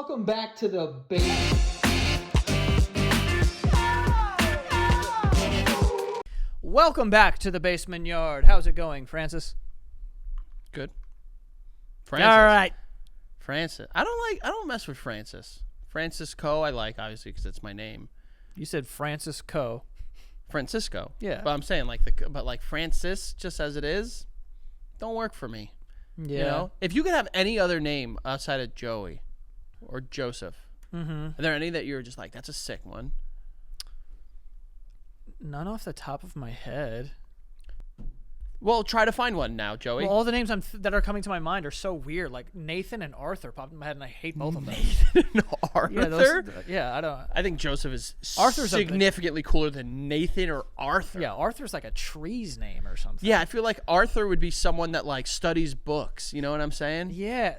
Welcome back to the basement. Welcome back to the basement yard. How's it going, Francis? Good. Francis. All right. Francis. I don't mess with Francis. Francisco I like, obviously, because it's my name. You said Francis Co. Francisco. Yeah. But I'm saying but Francis, just as it is, don't work for me. Yeah. You know? If you could have any other name outside of Joey or Joseph, are there any that you're just like, that's a sick one? None off the top of my head. Well, try to find one now, Joey. Well, all the names that are coming to my mind are so weird. Like Nathan and Arthur popped in my head, and I hate both of them. Nathan and Arthur? I don't. I think Joseph is Arthur's significantly cooler than Nathan or Arthur. Yeah, Arthur's like a tree's name or something. Yeah, I feel like Arthur would be someone that like studies books. You know what I'm saying? Yeah.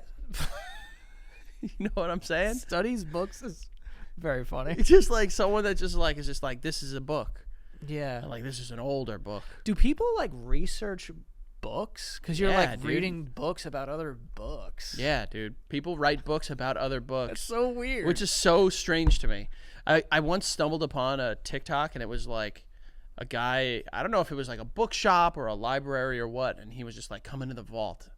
You know what I'm saying? Studies books is very funny. It's just like someone that just like is just like, this is a book. Yeah. And like, this is an older book. Do people like research books? Because you're Yeah, like dude. reading books about other books. Yeah, dude. People write books about other books. That's so weird. Which is so strange to me. I once stumbled upon a TikTok and it was like a guy, I don't know if it was like a bookshop or a library or what, and he was just like, come into the vault.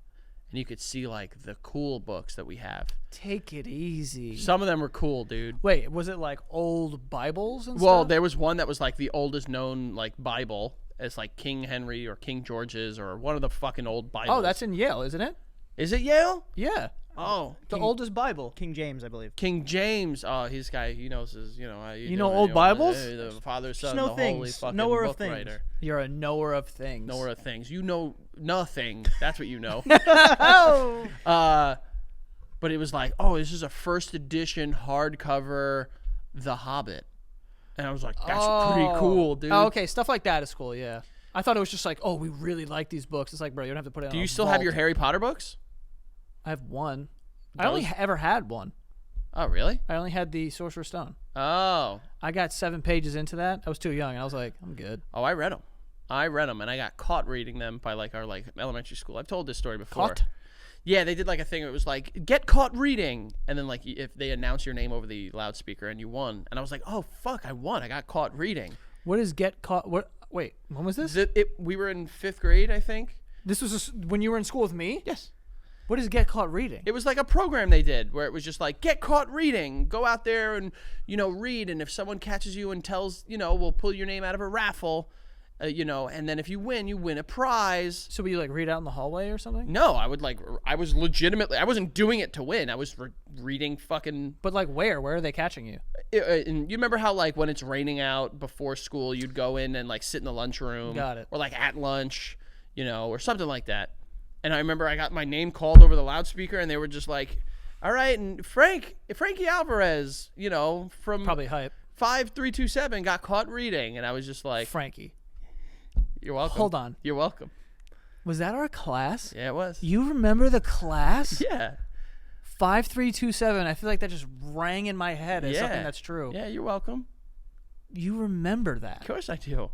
And you could see like the cool books that we have. Take it easy. Some of them were cool, dude. Wait, was it like old Bibles and Well, stuff? there was one that was like the oldest known like Bible. It's like King Henry or King George's or one of the fucking old Bibles. Oh, that's in Yale, isn't it? Is it Yale? Yeah. Oh, The oldest Bible. King James, I believe. King James. Oh, he's guy. He knows his. You know. You know old Bibles? The Father, Son, know the Holy things. fucking Knower book of things. writer. You're a knower of things. Knower of things. You know nothing. That's what you know. Oh. But it was like, oh, this is a first edition hardcover, The Hobbit, and I was like, that's pretty cool, dude. Oh, okay, stuff like that is cool, yeah. I thought it was just like, oh, we really like these books. It's like, bro, you don't have to put it on Do a you still have vault. your Harry Potter books? I have one. I only ever had one. Oh, really? I only had the Sorcerer's Stone. Oh. I got 7 pages into that. I was too young, and I was like, I'm good. Oh, I read them. And I got caught reading them by like our like elementary school. I've told this story before. Caught? Yeah, they did like a thing. It was like, get caught reading, and then like if they announce your name over the loudspeaker and you won, and I was like, oh fuck, I won. I got caught reading. What is get caught? What? Wait, when was this? We were in 5th grade, I think. This was when you were in school with me? Yes. What is get caught reading? It was like a program they did where it was just like, get caught reading. Go out there and, read. And if someone catches you and tells, we'll pull your name out of a raffle, and then if you win a prize. So would you like read out in the hallway or something? No, I was legitimately, I wasn't doing it to win. I was reading fucking. But like where? Where are they catching you? And you remember how like when it's raining out before school, you'd go in and like sit in the lunchroom. Got it. Or like at lunch, or something like that. And I remember I got my name called over the loudspeaker, and they were just like, all right, and Frankie Alvarez, from Probably hype. 5327 got caught reading. And I was just like, Frankie. You're welcome. Hold on. You're welcome. Was that our class? Yeah, it was. You remember the class? Yeah. 5327. I feel like that just rang in my head as something that's true. Yeah, you're welcome. You remember that? Of course I do.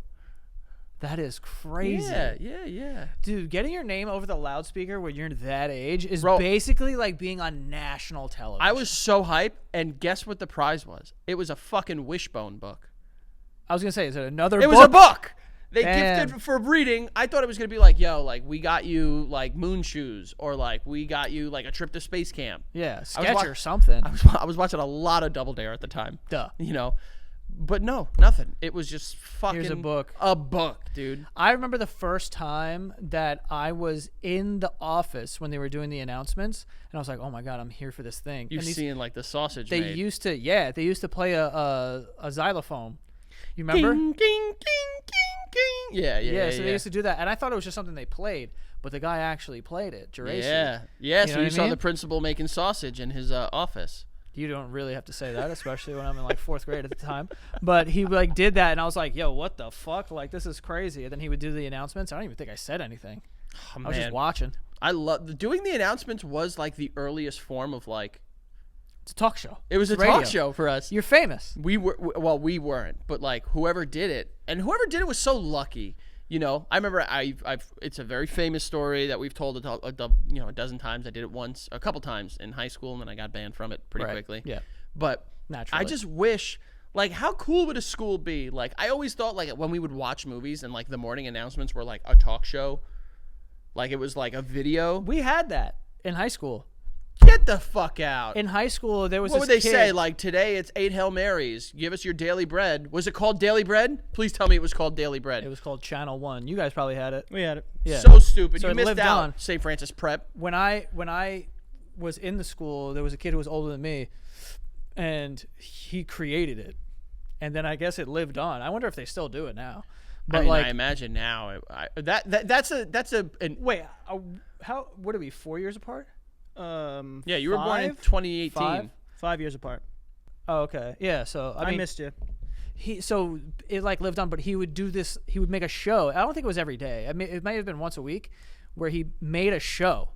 That is crazy. Yeah. Dude, getting your name over the loudspeaker when you're that age is Bro, basically like being on national television. I was so hyped, and guess what the prize was? It was a fucking Wishbone book. I was going to say, is it another It book? was a book. They Damn. gifted for reading. I thought it was going to be like, yo, like we got you like moon shoes, or like we got you like a trip to space camp. Yeah, sketch or wa- something. I was watching a lot of Double Dare at the time. Duh. But no, nothing. It was just fucking Here's a book. A book, dude. I remember the first time that I was in the office when they were doing the announcements, and I was like, "Oh my god, I'm here for this thing." You've and seen like the sausage. they made. used to play a xylophone. You remember? Ding, ding, ding, ding, ding. Yeah. So they used to do that, and I thought it was just something they played, but the guy actually played it. Geraci. Yeah. You know So what you I saw mean? the principal making sausage in his office. You don't really have to say that, especially when I'm in like 4th grade at the time. But he like did that, and I was like, "Yo, what the fuck? Like this is crazy." And then he would do the announcements. I don't even think I said anything. Oh, I was just watching. I love doing the announcements. Was like the earliest form of like. It's a talk show. It was a Radio. talk show for us. You're famous. We weren't, but like whoever did it, and whoever did it was so lucky You know, I remember it's a very famous story that we've told a dozen times. I did it once, a couple times in high school, and then I got banned from it pretty quickly. Yeah. But Naturally. I just wish, like, how cool would a school be? Like, I always thought, like, when we would watch movies and, like, the morning announcements were, like, a talk show. Like, it was, like, a video. We had that in high school. Get the fuck out. In high school, there was What this would they kid, say? Like, today it's 8 Hail Marys. Give us your daily bread. Was it called Daily Bread? Please tell me it was called Daily Bread. It was called Channel 1. You guys probably had it. We had it. Yeah. So stupid. So You it missed lived out. on. St. Francis Prep. When I was in the school, there was a kid who was older than me, and he created it. And then I guess it lived on. I wonder if they still do it now. But I mean, like, I imagine now. That's an wait, how? What are we? 4 years apart? yeah. You were born in 2018. 5 years apart. Oh, okay. Yeah. So I mean, missed you. So it like lived on, but he would do this. He would make a show. I don't think it was every day. I mean, it might have been once a week, where he made a show,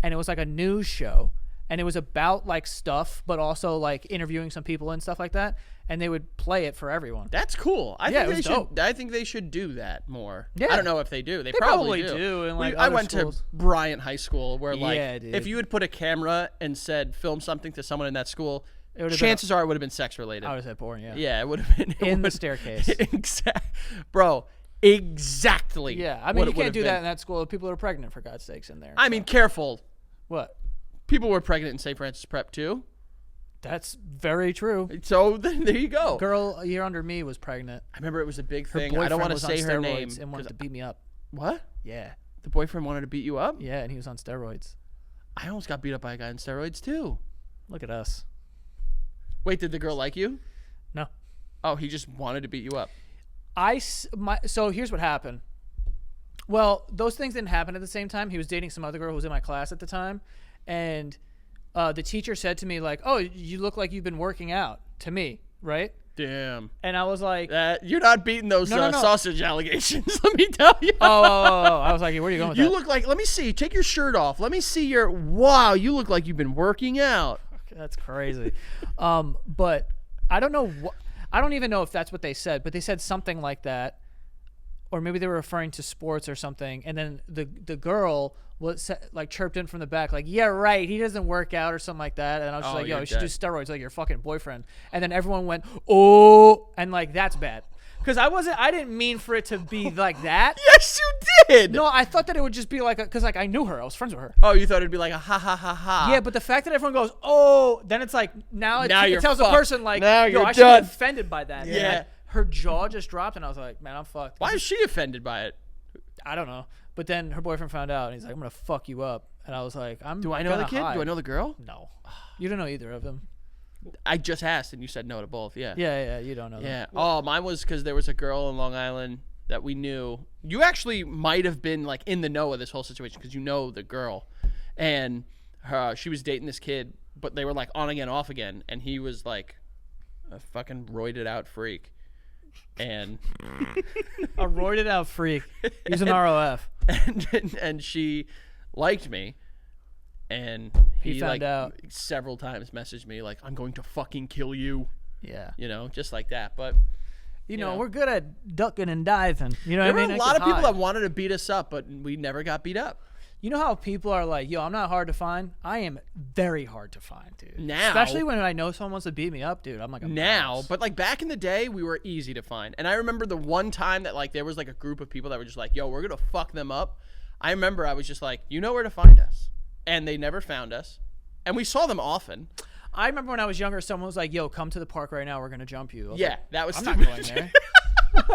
and it was like a news show, and it was about like stuff, but also like interviewing some people and stuff like that. And they would play it for everyone. That's cool. I Yeah, think it was dope. I think they should do that more. Yeah. I don't know if they do. They probably do. do in, like, I other went schools. to Bryant High School, where like Yeah, dude. if you had put a camera and said film something to someone in that school, It would've chances are it would have been sex related. I would say porn. Yeah. Yeah, it would have been In the staircase. Bro, exactly. Yeah. I what mean, it you would can't have do that been. in that school. People are pregnant, for God's sakes, in there. I mean, careful. What? People were pregnant in St. Francis Prep too. That's very true. So then there you go. Girl a year under me was pregnant. I remember it was a big Her thing. boyfriend I don't want to was say on her steroids name. and wanted 'cause- to beat me up. What? Yeah. The boyfriend wanted to beat you up? Yeah, and he was on steroids. I almost got beat up by a guy on steroids too. Look at us. Wait, did the girl like you? No. Oh, he just wanted to beat you up. So here's what happened. Well, those things didn't happen at the same time. He was dating some other girl who was in my class at the time, and the teacher said to me like, "Oh, you look like you've been working out." To me, right? Damn. And I was like, You're not beating those No. sausage allegations, let me tell you. oh. I was like, where are you going with You that? look like, let me see, take your shirt off. Let me see your, wow, you look like you've been working out. That's crazy. But I don't know. I don't even know if that's what they said, but they said something like that, or maybe they were referring to sports or something. And then the girl was like chirped in from the back, like, "Yeah, right. He doesn't work out," or something like that. And I was just Oh, like, "Yo, you're you should do dead. steroids like your fucking boyfriend." And then everyone went, "Oh," and like that's bad. Because I didn't mean for it to be like that. Yes, you did. No, I thought that it would just be like, because like I knew her, I was friends with her. Oh, you thought it'd be like a ha ha ha ha. Yeah, but the fact that everyone goes, "Oh," then it's like now Now it you're tells the fucked. person like, Now "Yo, you're I should be done." offended by that." Yeah. And her jaw just dropped, and I was like, "Man, I'm fucked." Why is she offended by it? I don't know. But then her boyfriend found out, and he's like, "I'm gonna fuck you up," and I was like, Do I know the gonna kid? hide. Do I know the girl? No, you don't know either of them. I just asked and you said no to both. Yeah. Yeah, you don't know. Yeah. Them. Oh, mine was because there was a girl in Long Island that we knew. You actually might have been like in the know of this whole situation because you know the girl, and she was dating this kid, but they were like on again, off again, and he was like a fucking roided out freak, and A roided out freak. He's an ROF. and she liked me, and He found like out. several times messaged me like, "I'm going to fucking kill you," Yeah. you know, just like that. But You know, know. we're good at ducking and diving. You know there what I were mean? a I lot could of people hide. that wanted to beat us up, but we never got beat up. You know how people are like, "Yo, I'm not hard to find." I am very hard to find, dude. Now- especially when I know someone wants to beat me up, dude. I'm like, Now, mouse. but like back in the day, we were easy to find. And I remember the one time that like there was like a group of people that were just like, "Yo, we're gonna fuck them up." I remember I was just like, "You know where to find us," and they never found us, and we saw them often. I remember when I was younger, someone was like, "Yo, come to the park right now. We're gonna jump you." I was Yeah, like, that was I'm not stupid. going there.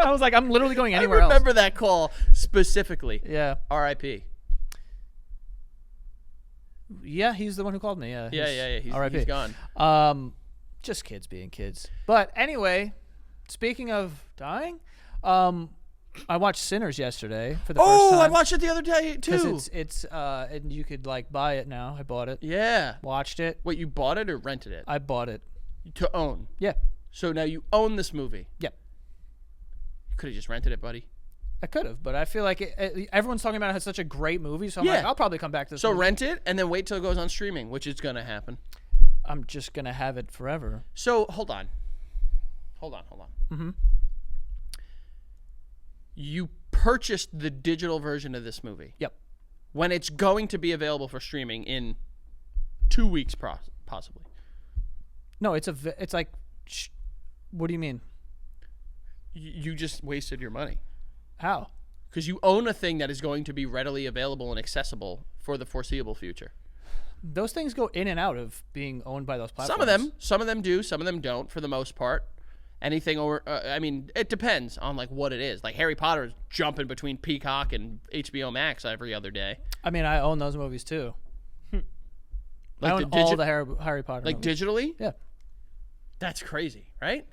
I was like, I'm literally going I anywhere else. remember that call specifically. Yeah, R.I.P. yeah, he's the one who called me. Yeah, Yeah. He's R.I.P. gone. Just kids being kids. But anyway, speaking of dying, I watched Sinners yesterday for the first Oh, time. I watched it the other day too. Because it's and you could like buy it now. I bought it, Yeah. watched it. Wait, you bought it or rented it? I bought it. To own. Yeah, So now you own this movie. yep. You could have just rented it, buddy. I could have, but I feel like everyone's talking about it has such a great movie, so I'm Yeah. like, I'll probably come back to this. So movie. rent it and then wait till it goes on streaming, which is gonna happen. I'm just gonna have it forever. So hold on. Mm-hmm. You purchased the digital version of this movie. Yep. When it's going to be available for streaming in 2 weeks, possibly. No, it's like, what do you mean? You just wasted your money. How? Because you own a thing that is going to be readily available and accessible for the foreseeable future. Those things go in and out of being owned by those platforms. Some of them do, some of them don't. For the most part, anything over. I mean, it depends on like what it is. Like Harry Potter is jumping between Peacock and HBO Max every other day. I mean, I own those movies too. Like I own all the Harry Potter. Like movies. digitally. Yeah. That's crazy, right?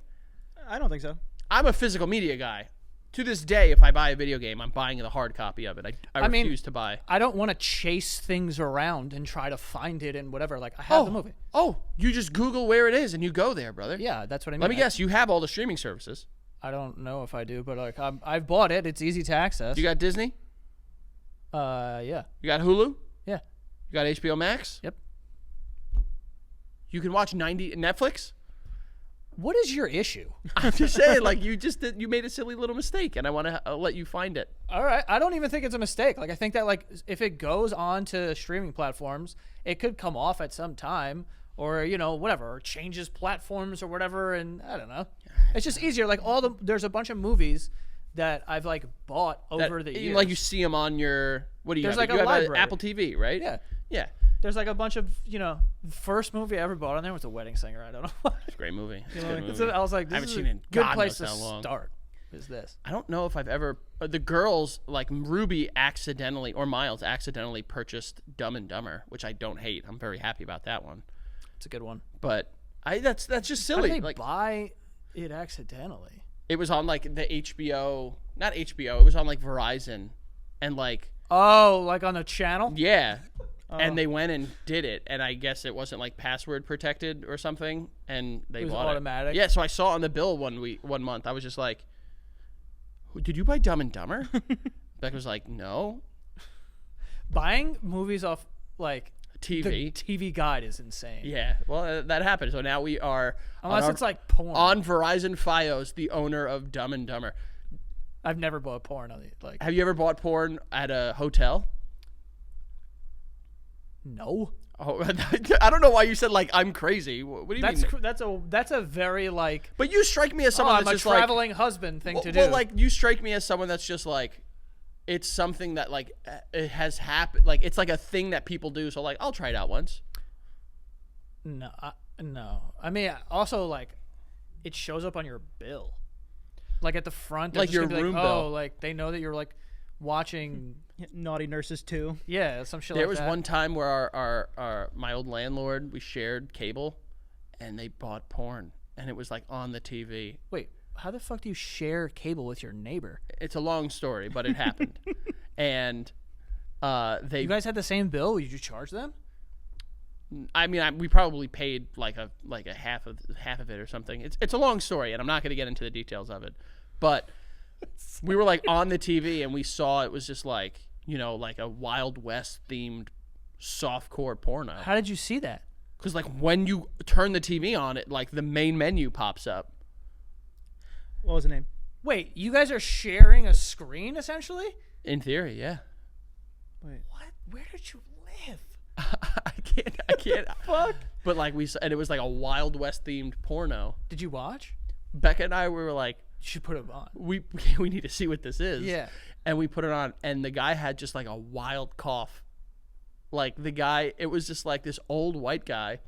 I don't think so. I'm a physical media guy. To this day, if I buy a video game, I'm buying the hard copy of it. I refuse to buy. I don't want to chase things around and try to find it and whatever. Like, I have the movie. Oh, you just Google where it is and you go there, brother. Yeah, that's what I mean. Let me guess, you have all the streaming services. I don't know if I do, but like I've bought it. It's easy to access. You got Disney? Yeah. You got Hulu? Yeah. You got HBO Max? Yep. You can watch Netflix? What is your issue? I'm just saying, like, you made a silly little mistake, and I want to let you find it. All right. I don't even think it's a mistake. Like, I think that, like, if it goes on to streaming platforms, it could come off at some time or, you know, whatever, or changes platforms or whatever. And I don't know. It's just easier. Like, there's a bunch of movies that I've, like, bought over the years. Like, you see them on your, what do you There's have? like You a have library. Apple TV, right? Yeah. Yeah. There's, like, a bunch of, you know, the first movie I ever bought on there was The Wedding Singer. I don't know why. It's a great movie. It's a Like, good movie. I was like, I haven't this is seen a it in good God place knows to how long. start. Is this? I don't know if I've ever the girls like Ruby accidentally or Miles accidentally purchased Dumb and Dumber, which I don't hate. I'm very happy about that one. It's a good one. But that's just How silly. did they Like buy it accidentally? it was on like the HBO, not HBO. It was on like Verizon, and like Oh, like on a channel? yeah. And they went and did it, and I guess it wasn't like password protected or something, and they It was bought automatic? it. Yeah, so I saw on the bill one month. I was just like, "Did you buy Dumb and Dumber?" Beck was like, "No." Buying movies off like TV. the TV guide is insane. Yeah, well, that happened. So now we are Unless it's like porn. on Verizon Fios, the owner of Dumb and Dumber. I've never bought porn on it. Like, Have you ever bought porn at a hotel? no. Oh, I don't know why you said like I'm crazy. What do you mean? That's a very like But you strike me as someone I'm that's a just traveling husband thing to do. Well, like you strike me as someone that's just like, it's something that like it has happened. Like it's like a thing that people do. So like I'll try it out once. No, no. I mean, also like it shows up on your bill, like at the front, they're Like just your gonna be room like, bill. oh, like they know that you're like watching. Naughty Nurses too. Yeah, some shit There like was that. one time where our my old landlord, we shared cable, and they bought porn, and it was like on the TV. Wait, how the fuck do you share cable with your neighbor? It's a long story, but it happened. And they, You guys had the same bill? Did you charge them? I mean, we probably paid like a half of it or something. It's a long story, and I'm not going to get into the details of it. But we were like on the TV, and we saw it was just like, you know, like a Wild West themed softcore porno. How did you see that? Because like when you turn the TV on, it like the main menu pops up. What was the name? Wait, you guys are sharing a screen essentially? In theory, yeah. Wait. What? Where did you live? I can't. Fuck. But like and it was like a Wild West themed porno. Did you watch? Becca and I were like, You should put it on. we need to see what this is. Yeah. And we put it on, and the guy had just like a wild cough. Like the guy, it was just like this old white guy.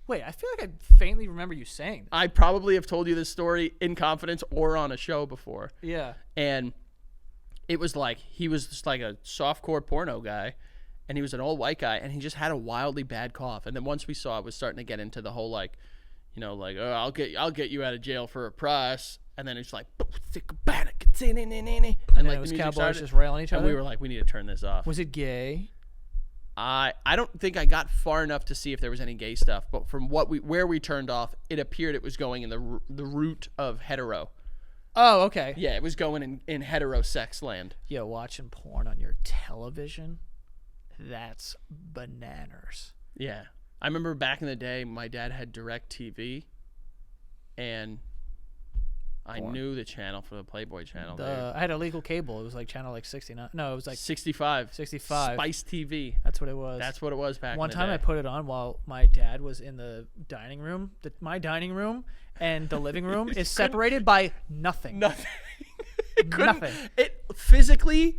Wait, I feel like I faintly remember you saying that. I probably have told you this story in confidence or on a show before. Yeah. And it was like, he was just like a softcore porno guy, and he was an old white guy, and he just had a wildly bad cough. And then once we saw it, was starting to get into the whole like, you know, like, oh, I'll get you out of jail for a price. And then it's like, and And like it was the music cowboys started, just railing each and other. we were like, we need to turn this off. Was it gay? I don't think I got far enough to see if there was any gay stuff, but from where we turned off, it appeared it was going in the route of hetero. Oh, okay. Yeah, it was going in hetero sex land. Yo, watching porn on your television? That's bananas. Yeah. I remember back in the day, my dad had DirecTV, and I knew the channel for the Playboy channel. I had illegal cable. It was like channel like 69. No, it was like 65. 65. Spice TV. That's what it was. That's what it was back One in the time day. I put it on while my dad was in the dining room. My dining room and the living room is separated by nothing. Nothing. Nothing. It physically,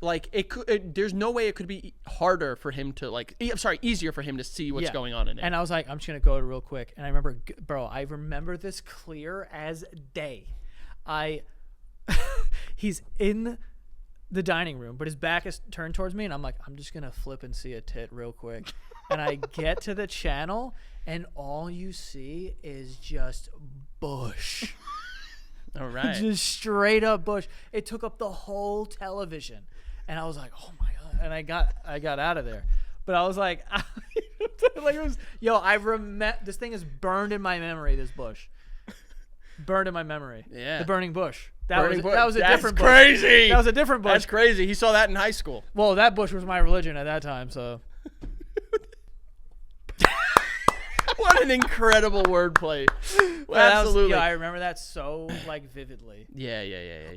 like it could. There's no way it could be harder for him to easier for him to see what's going on in it. And I was like, I'm just gonna go to real quick. And I remember, bro, I remember this clear as day. He's in the dining room, but his back is turned towards me, and I'm like, I'm just gonna flip and see a tit real quick. And I get to the channel, and all you see is just bush. All right. Just straight up bush. It took up the whole television, and I was like, "Oh my god!" And I got out of there. But I was like, like it was, I remember this thing is burned in my memory. This bush, burned in my memory. Yeah. The burning bush. That Burning bush. was a That's different bush. crazy. That was a different bush. That's crazy. He saw that in high school. Well, that bush was my religion at that time. So What an incredible wordplay. absolutely. I remember that so like vividly. Yeah.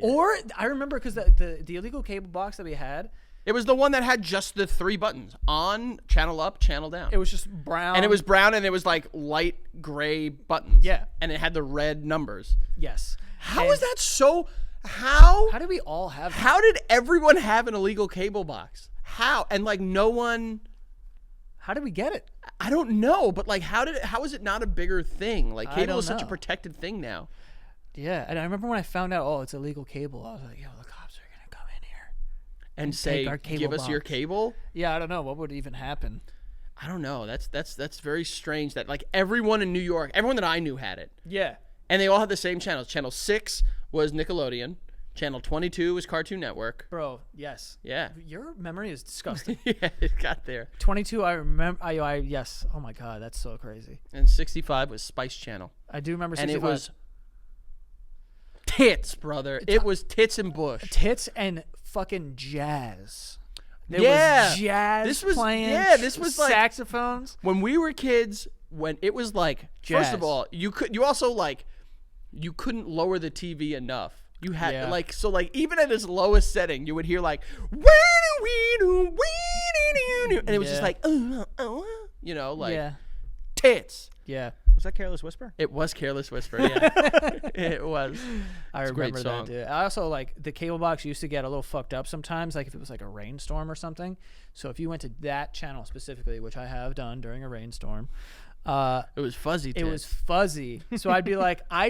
Or I remember because the illegal cable box that we had, It was the one that had just the 3 buttons: on, channel up, channel down. it was just brown. And it was brown, and it was like light gray buttons. Yeah. And it had the red numbers. yes. How And is that so? How How did we all have? how did everyone have an illegal cable box? How? And like no one, How did we get it? I don't know, but like how is it not a bigger thing? Like I cable don't is such a know. protected thing now. Yeah, and I remember when I found out, it's illegal cable. I was like, yo, the cops are gonna come in here. And take say, our cable give us your box. cable. Yeah, I don't know what would even happen. I don't know. That's very strange that like everyone in New York, everyone that I knew had it. Yeah. And they all had the same channels. Channel 6 was Nickelodeon. Channel 22 was Cartoon Network. Bro, yes. Yeah. Your memory is disgusting. Yeah, it got there. 22, I remember. Yes. Oh my god, that's so crazy. And 65 was Spice Channel. I do remember And 65. it was tits, brother. It was tits and bush. tits and fucking jazz. There Yeah. was jazz This was- playing. yeah, this was like- saxophones. When we were kids, when it was like, Jazz. first of all, you couldn't lower the TV enough. You had Yeah. even at its lowest setting, you would hear like, and it was just Yeah. like, Yeah. tits. Yeah. Was that Careless Whisper? It was Careless Whisper. Yeah, it was. I It's a great remember song. that, dude. I also like the cable box used to get a little fucked up sometimes, like if it was like a rainstorm or something. So if you went to that channel specifically, which I have done during a rainstorm, It was fuzzy. Tits. it was fuzzy. So I'd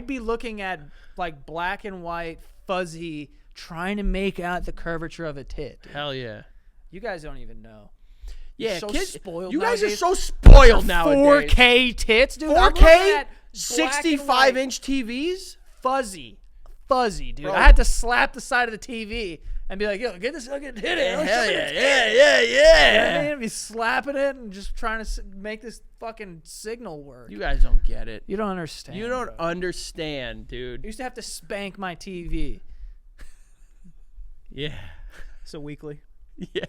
be looking at like black and white fuzzy, trying to make out the curvature of a tit. Dude. Hell yeah. You guys don't even know. Yeah, so kids, spoiled you guys are nowadays. so spoiled nowadays. 4K tits, dude. I'm looking 4K, at black and 65-inch TVs. fuzzy, dude. Bro. I had to slap the side of the TV and be like, "Yo, get this fucking hit it." Hell Show me yeah, the yeah, tit. yeah. And be slapping it and just trying to make this fucking signal work. You guys don't get it. You don't understand. You don't bro. understand, I dude. used to have to spank my TV. Yeah, It's a weekly. yeah.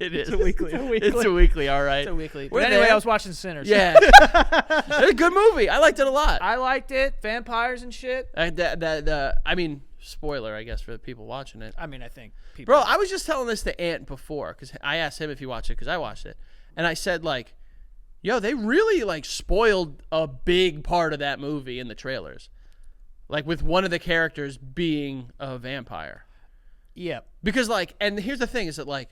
It is. It's a weekly. It's a weekly. All right. It's a weekly. We're But anyway, there. I was watching Sinners. Yeah. It's a good movie. I liked it a lot. I liked it. Vampires and shit. I mean, spoiler, I guess, for the people watching it. I mean, I think people. Bro, I was just telling this to Ant before because I asked him if he watched it because I watched it, and I said like, "Yo, they really like spoiled a big part of that movie in the trailers, like with one of the characters being a vampire." Yeah. Because like, and here's the thing: is that like,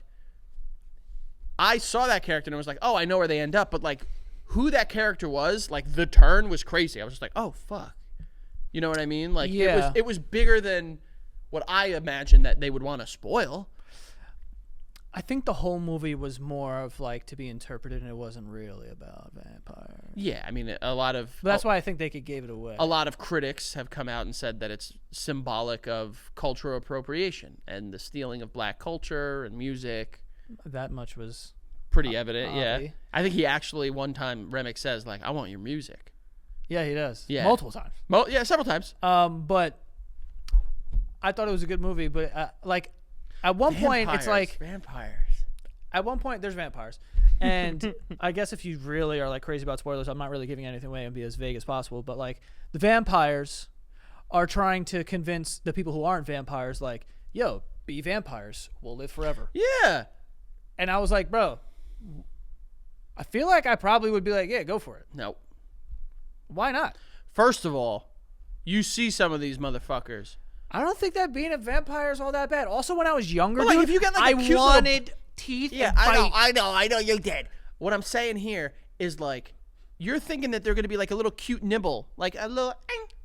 I saw that character and I was like, "Oh, I know where they end up," but like, who that character was, like the turn was crazy. I was just like, "Oh fuck," you know what I mean? Like, Yeah. it was bigger than what I imagined that they would want to spoil. I think the whole movie was more of like to be interpreted, and it wasn't really about vampires. Yeah, I mean, a lot of But that's why I think they gave it away. a lot of critics have come out and said that it's symbolic of cultural appropriation and the stealing of black culture and music. That much was. Pretty evident, yeah. obvi. I think he actually one time Remick says like, "I want your music." Yeah, he does. Yeah. Multiple times. Yeah, several times. But I thought it was a good movie. But like, at one point, it's like vampires. at one point there's vampires, and I guess if you really are like crazy about spoilers, I'm not really giving anything away and be as vague as possible. But like, the vampires are trying to convince the people who aren't vampires, like, yo, be vampires. We'll live forever. Yeah. And I was like, bro, I feel like I probably would be like, yeah, go for it. No. Why not? First of all, you see some of these motherfuckers. I don't think that being a vampire is all that bad. Also, when I was younger, Well, like, dude, if you got, like, a I cute little- wanted teeth and bite. I know you did. What I'm saying here is, like, you're thinking that they're going to be like a little cute nibble, like a little,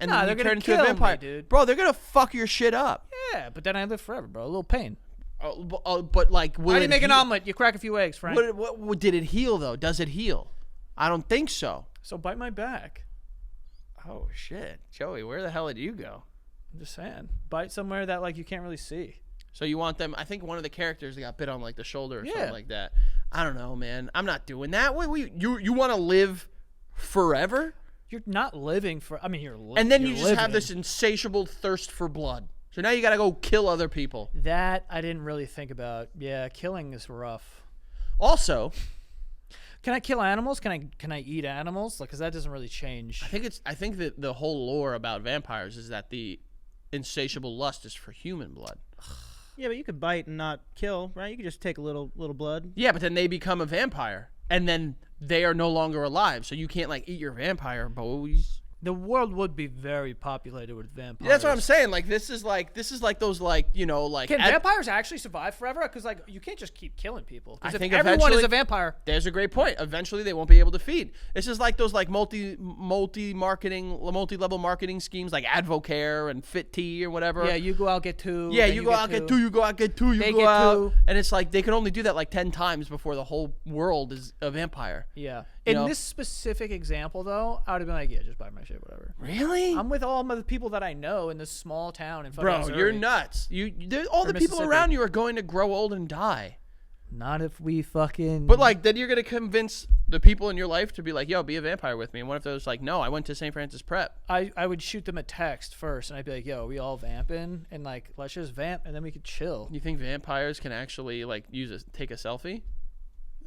and Nah, then they're you gonna turn into a kill me, vampire. dude. Bro, they're going to fuck your shit up. Yeah, but then I live forever, bro. A little pain. But like, will How do you it make an heal? omelet? You crack a few eggs, Frank. What did it heal, though? Does it heal? I don't think so. So bite my back. Oh, shit. Joey, where the hell did you go? I'm just saying. Bite somewhere that, like, you can't really see. So you want them? I think one of the characters got bit on like the shoulder or Yeah. something like that. I don't know, man. I'm not doing that. You want to live forever? You're not living for. I mean, you're living. And then you just have this insatiable thirst for blood. So now you got to go kill other people. That I didn't really think about. Yeah, killing is rough. Also, Can I kill animals? Can I eat animals? Like, cause that doesn't really change. I think that the whole lore about vampires is that the insatiable lust is for human blood. Yeah, but you could bite and not kill, right? You could just take a little blood. Yeah, but then they become a vampire, and then they are no longer alive, so you can't like eat your vampire boys. The world would be very populated with vampires. Yeah, that's what I'm saying. Like this is like those like like. Can vampires actually survive forever? Because like you can't just keep killing people. I Because if think everyone is eventually- a vampire, There's a great point. Eventually, they won't be able to feed. This is like those like multi-level marketing schemes like Advocare and Fit Tea or whatever. yeah, you go out get two. Yeah, then you go out, get two, you go out, get two, you They go get out. two. And it's like they can only do that like 10 times before the whole world is a vampire. Yeah. You In know? this specific example, though, I would have been like, yeah, just buy my shit, whatever. Really? I'm with all the people that I know in this small town in fucking Bro, Missouri. you're nuts. All the people Mississippi. around you are going to grow old and die. Not if we fucking. But like, then you're gonna convince the people in your life to be like, "Yo, be a vampire with me." And what if they're just like, "No, I went to St. Francis Prep." I would shoot them a text first, and I'd be like, yo, we all vamping, and like, let's just vamp, and then we could chill. You think vampires can actually like take a selfie?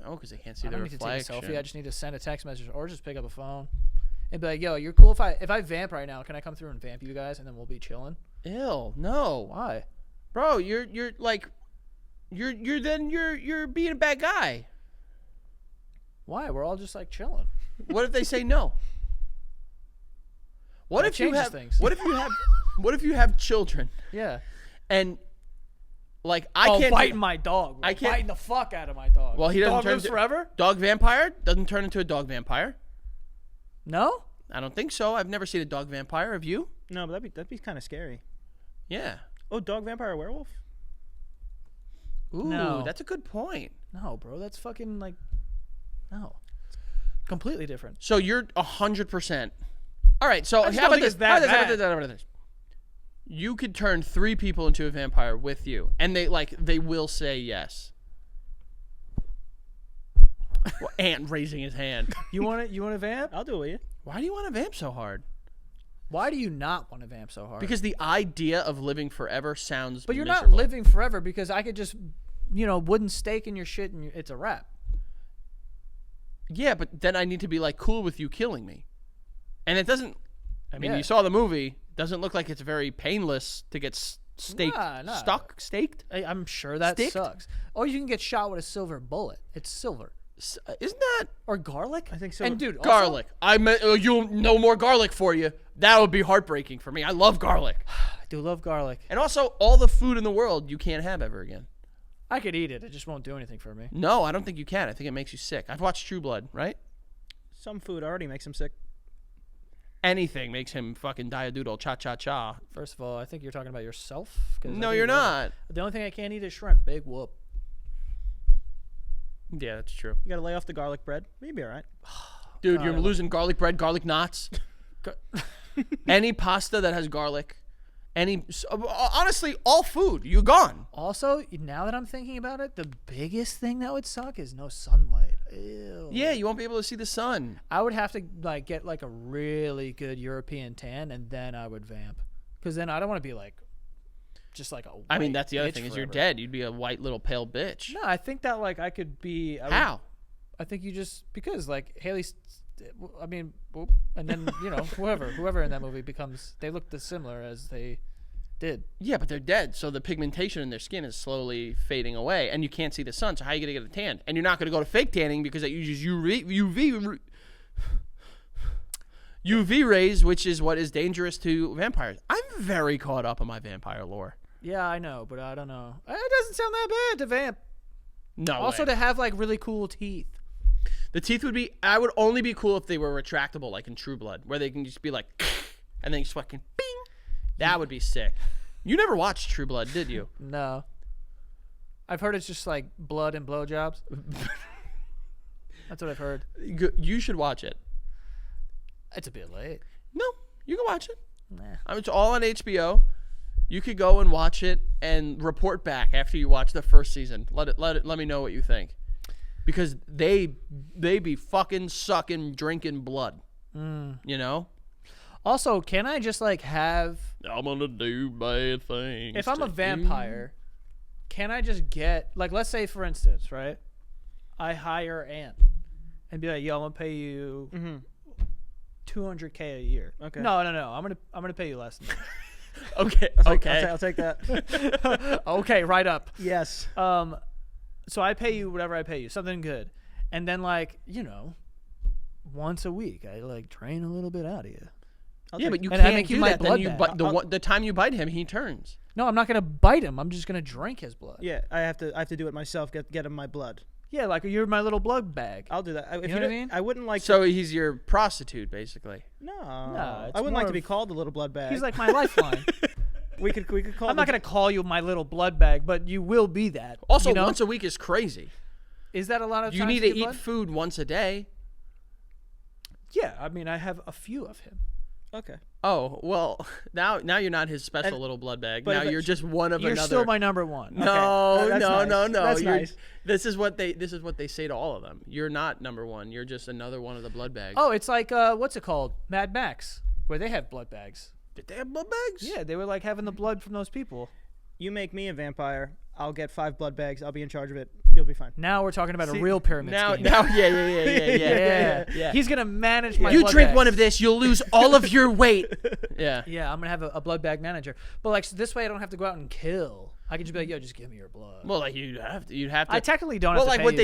Oh, because they can't see I the don't need to take a reflection. selfie. I just need to send a text message or just pick up a phone and be like, yo, you're cool if I vamp right now. Can I come through and vamp you guys, and then we'll be chilling? Ew, no, Why? bro, you're like, you're being a bad guy. Why? We're all just like chilling. What if they say no? What That if you changes have? things. What if you have children Yeah. and like I can't biting my dog. I can't- biting the fuck out of my dog. Well, he doesn't dog turn lives to- forever. dog vampire doesn't turn into a dog vampire. No. I don't think so. I've never seen a dog vampire. Have you? No, but that'd be kind of scary. Yeah. Oh, dog vampire werewolf? Ooh, No. that's a good point. No, bro. That's fucking like. No. It's completely different. So you're 100%. All right. So just how don't about think this? it's that How about bad. this? How about this? You could turn 3 people into a vampire with you, and they will say yes. Well, Ant raising his hand. You want to? You want to vamp? I'll do it with you. Why do you want to vamp so hard? Why do you not want to vamp so hard? Because the idea of living forever sounds. But you're miserable. not living forever because I could just, wooden stake in your shit and it's a wrap. Yeah, but then I need to be like cool with you killing me, and it doesn't. I mean, Yeah. you saw the movie. Doesn't look like it's very painless to get staked. Nah. Staked. I'm sure that Sticked? sucks. Or you can get shot with a silver bullet. It's silver. Isn't that Or garlic? I think so. And dude, also- garlic? I meant you'll no more garlic for you. That would be heartbreaking for me. I love garlic, I do love garlic. and also all the food in the world you can't have ever again. I could eat it. It just won't do anything for me. No, I don't think you can. I think it makes you sick. I've watched True Blood, right? Some food already makes him sick. Anything makes him fucking die a doodle, cha cha cha. First of all, I think you're talking about yourself. 'Cause I No, think you're you love not. it. The only thing I can't eat is shrimp. Big whoop. Yeah, that's true. You gotta lay off the garlic bread. You'll be all right. Dude, God, you're I love- losing garlic bread, garlic knots. Any pasta that has garlic, honestly, all food, you're gone. Also, now that I'm thinking about it, the biggest thing that would suck is no sunlight. Ew. Yeah, you won't be able to see the sun. I would have to get a really good European tan, and then I would vamp. Because then I don't want to be just like a. I mean, white that's the other bitch thing is you're forever. dead. You'd be a white little pale bitch. No, I think that I could be. How? I think you just because Haley I mean, and then whoever in that movie becomes. They look as similar as they did. Yeah, but they're dead, so the pigmentation in their skin is slowly fading away, and you can't see the sun. So how are you gonna get a tan? And you're not gonna go to fake tanning because it uses UV rays, which is what is dangerous to vampires. I'm very caught up on my vampire lore. Yeah, I know, but I don't know. It doesn't sound that bad to vamp. No. Also, to have like really cool teeth. The teeth would be. I would only be cool if they were retractable, like in True Blood, where they can just be like, and then just fucking bing. That would be sick. You never watched True Blood, did you? No. I've heard it's just like blood and blowjobs. That's what I've heard. You should watch it. It's a bit late. No, you can watch it. Nah. I mean, it's all on HBO. You could go and watch it and report back after you watch the first season. Let me know what you think, because they be fucking sucking, drinking blood. You know. Also, can I just like have? I'm gonna do bad things. If I'm a vampire, can I just get like, let's say for instance, right? I hire Ant and be like, yo, I'm gonna pay you $200K a year. Okay. No. I'm gonna pay you less than that. Okay. Okay. I'll take that. Okay, right up. Yes. So I pay you whatever I pay you, something good, and then like once a week I like drain a little bit out of you. Yeah, but you And I can't make you do my that. Then blood bag. the time you bite him, he turns. No, I'm not gonna bite him. I'm just gonna drink his blood. Yeah, I have to do it myself. Get him my blood. Yeah, like you're my little blood bag. I'll do that. If You know what I mean? I wouldn't like. So he's your prostitute, basically. No, it's I wouldn't more like to be of- called the little blood bag. He's like my lifeline. we could call. I'm not gonna call you my little blood bag, but you will be that. Also, you know? once a week is crazy. Is that a lot of You times need to to get eat blood? food once a day. Yeah, I mean I have a few of him. Okay. Oh, well, now you're not his special little blood bag. but Now if you're just one of You're another. still my number one. No, that's no, nice. no, no. That's You're- nice. This is what they say to all of them. You're not number one. You're just another one of the blood bags. Oh, it's like what's it called? Mad Max, where they have blood bags. Did they have blood bags? Yeah, they were like having the blood from those people. You make me a vampire. I'll get 5 blood bags. I'll be in charge of it. You'll be fine. Now we're talking about See, a real pyramid Now, scheme. yeah. He's gonna manage my. You blood drink bags. one of this, you'll lose all of your weight. Yeah. Yeah, I'm gonna have a blood bag manager. But like so this way, I don't have to go out and kill. I can just be like, yo, just give me your blood. Well, like you'd have to. I technically don't. Well, have to like pay what you.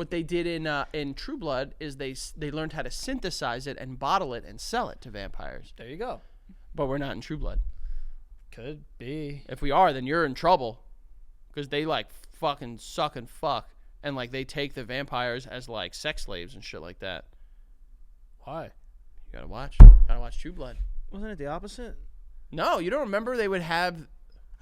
they did in True Blood is they learned how to synthesize it and bottle it and sell it to vampires. There you go. But we're not in True Blood. Could be. If we are, then you're in trouble, because they like fucking suck and fuck, and like they take the vampires as like sex slaves and shit like that. Why? You gotta watch True Blood. Wasn't it the opposite? No, you don't remember they would have.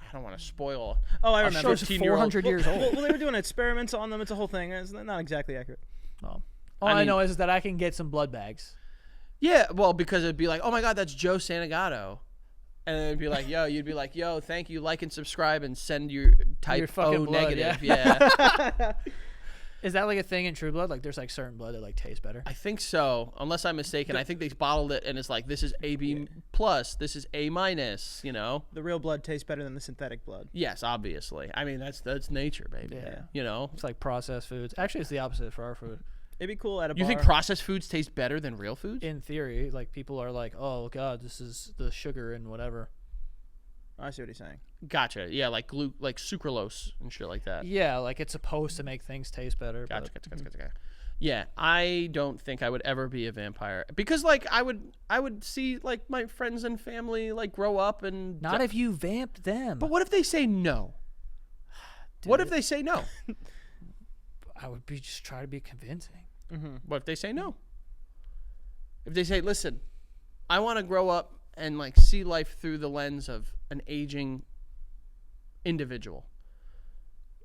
I don't want to spoil. Oh, I a remember. Show's 15-year-old 400 years old. Well, they were doing experiments on them. It's a whole thing. It's not exactly accurate. All I know is that I can get some blood bags. Yeah, well, because it'd be like, oh my god, that's Joe Santagato. And then it'd be like, yo, you'd be like, yo, thank you, like and subscribe and send your type Your fucking O blood, negative. Yeah. Is that like a thing in True Blood? Like there's like certain blood that like tastes better? I think so, unless I'm mistaken. I think they bottled it and it's like, this is AB plus, this is A minus, you know? The real blood tastes better than the synthetic blood. Yes, obviously. I mean, that's nature, baby. Yeah. You know? It's like processed foods. Actually, it's the opposite for our food. It'd be cool at a bar. You think processed foods taste better than real foods? In theory, like people are like, oh god, this is the sugar and whatever. I see what he's saying. Gotcha. Yeah, like like sucralose and shit like that. Yeah, like it's supposed to make things taste better. Gotcha. but- Yeah, I don't think I would ever be a vampire because, like, I would see like my friends and family like grow up and Not if you vamped them. But what if they say no? What if they say no? I would be just try to be convincing. What if they say no? If they say, listen, I want to grow up and like see life through the lens of an aging individual,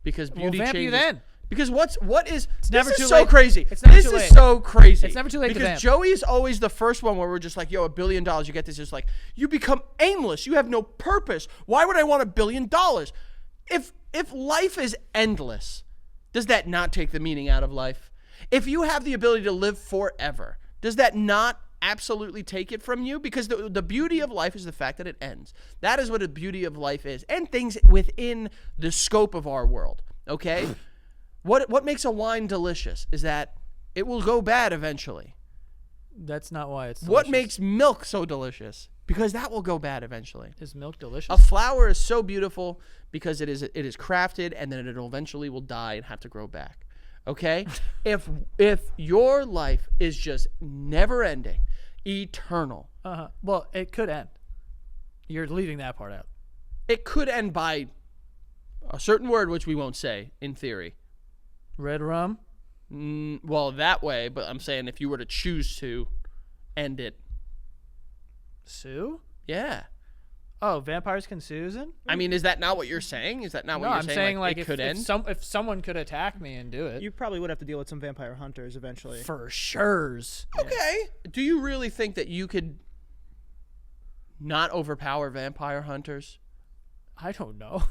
because We'll beauty vamp changes. you then. Because what is this never is too so late. crazy. It's never This too is late. so crazy. It's never too late to because vamp. Joey is always the first one where we're just like, yo, $1 billion, you get this. Just like you become aimless. You have no purpose. Why would I want $1 billion? If life is endless, does that not take the meaning out of life? If you have the ability to live forever, does that not absolutely take it from you? Because the beauty of life is the fact that it ends. That is what the beauty of life is, and things within the scope of our world. Okay, what makes a wine delicious is that It will go bad eventually. That's not why it's delicious. What makes milk so delicious? Because that will go bad eventually. Is milk delicious? A flower is so beautiful because it is crafted, and then it eventually will die and have to grow back. Okay? if your life is just never ending, eternal, Well, it could end. You're leaving that part out. it could end by a certain word which we won't say in theory. Red rum? Well, that way, but I'm saying if you were to choose to end it. Sue? Yeah. Oh, vampires can sue Susan? I mean, is that not what you're saying? Is that not what No, you're I'm saying? saying like it if, could end? if someone could attack me and do it. You probably would have to deal with some vampire hunters eventually. For sure's. Okay. Do you really think that you could not overpower vampire hunters? I don't know.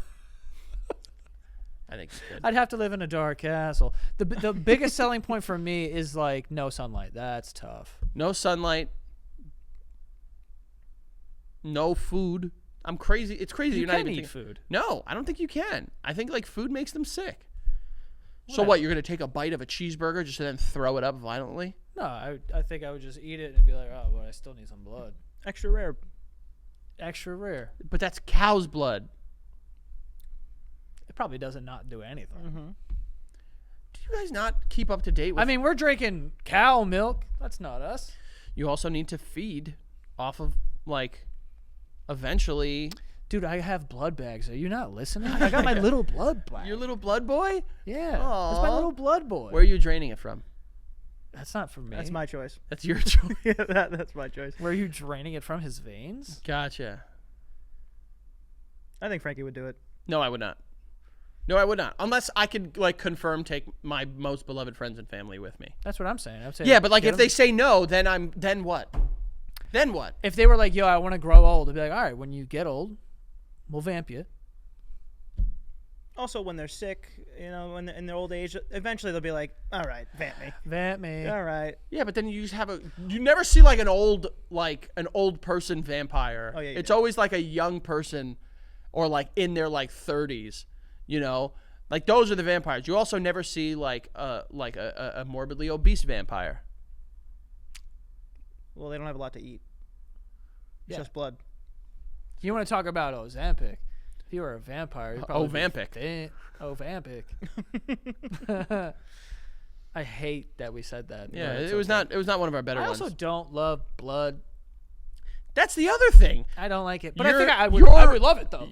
I think you could. I'd have to live in a dark castle. The biggest selling point for me is like no sunlight. That's tough. No sunlight. No food. I'm crazy. It's crazy. You You're not can even eat thinking- food. No, I don't think you can. I think like food makes them sick. So Whatever. what? You're gonna take a bite of a cheeseburger just to then throw it up violently? No, I think I would just eat it and be like, oh, but I still need some blood. Extra rare. Extra rare. But that's cow's blood. It probably doesn't not do anything. Do you guys not keep up to date with? I mean, we're drinking cow milk. That's not us. You also need to feed off of like eventually Dude, I have blood bags. Are you not listening? I got my little blood bag. your little blood boy. Yeah. That's my Aw. little blood boy. Where are you draining it from? That's not for me. That's my choice. That's your choice. Yeah, that's my choice. Where are you draining it from? His veins? Gotcha. I think Frankie would do it. No, I would not. No, I would not. Unless I could like confirm take my most beloved friends and family with me. That's what I'm saying. I'm saying Yeah, but like get if 'em- they say no, then what? Then what? if they were like, yo, I want to grow old, I'd be like, all right, when you get old, we'll vamp you. Also, when they're sick, you know, when in their old age, eventually they'll be like, "All right, vamp me. Vamp me. All right." Yeah, but then you just have you never see like an old person vampire. Oh, yeah, you it's do. always like a young person or like in their like 30s, you know? Like those are the vampires. You also never see like a morbidly obese vampire. Well, they don't have a lot to eat. It's Yeah. just blood. You want to talk about Ozempic? If you were a vampire, you'd probably be Ovampic. thin. Ovampic. I hate that we said that. Yeah, but it's it was okay. not one of our better I ones. also don't love blood. That's the other thing. I don't like it, but I You're- think I would you're- love it though.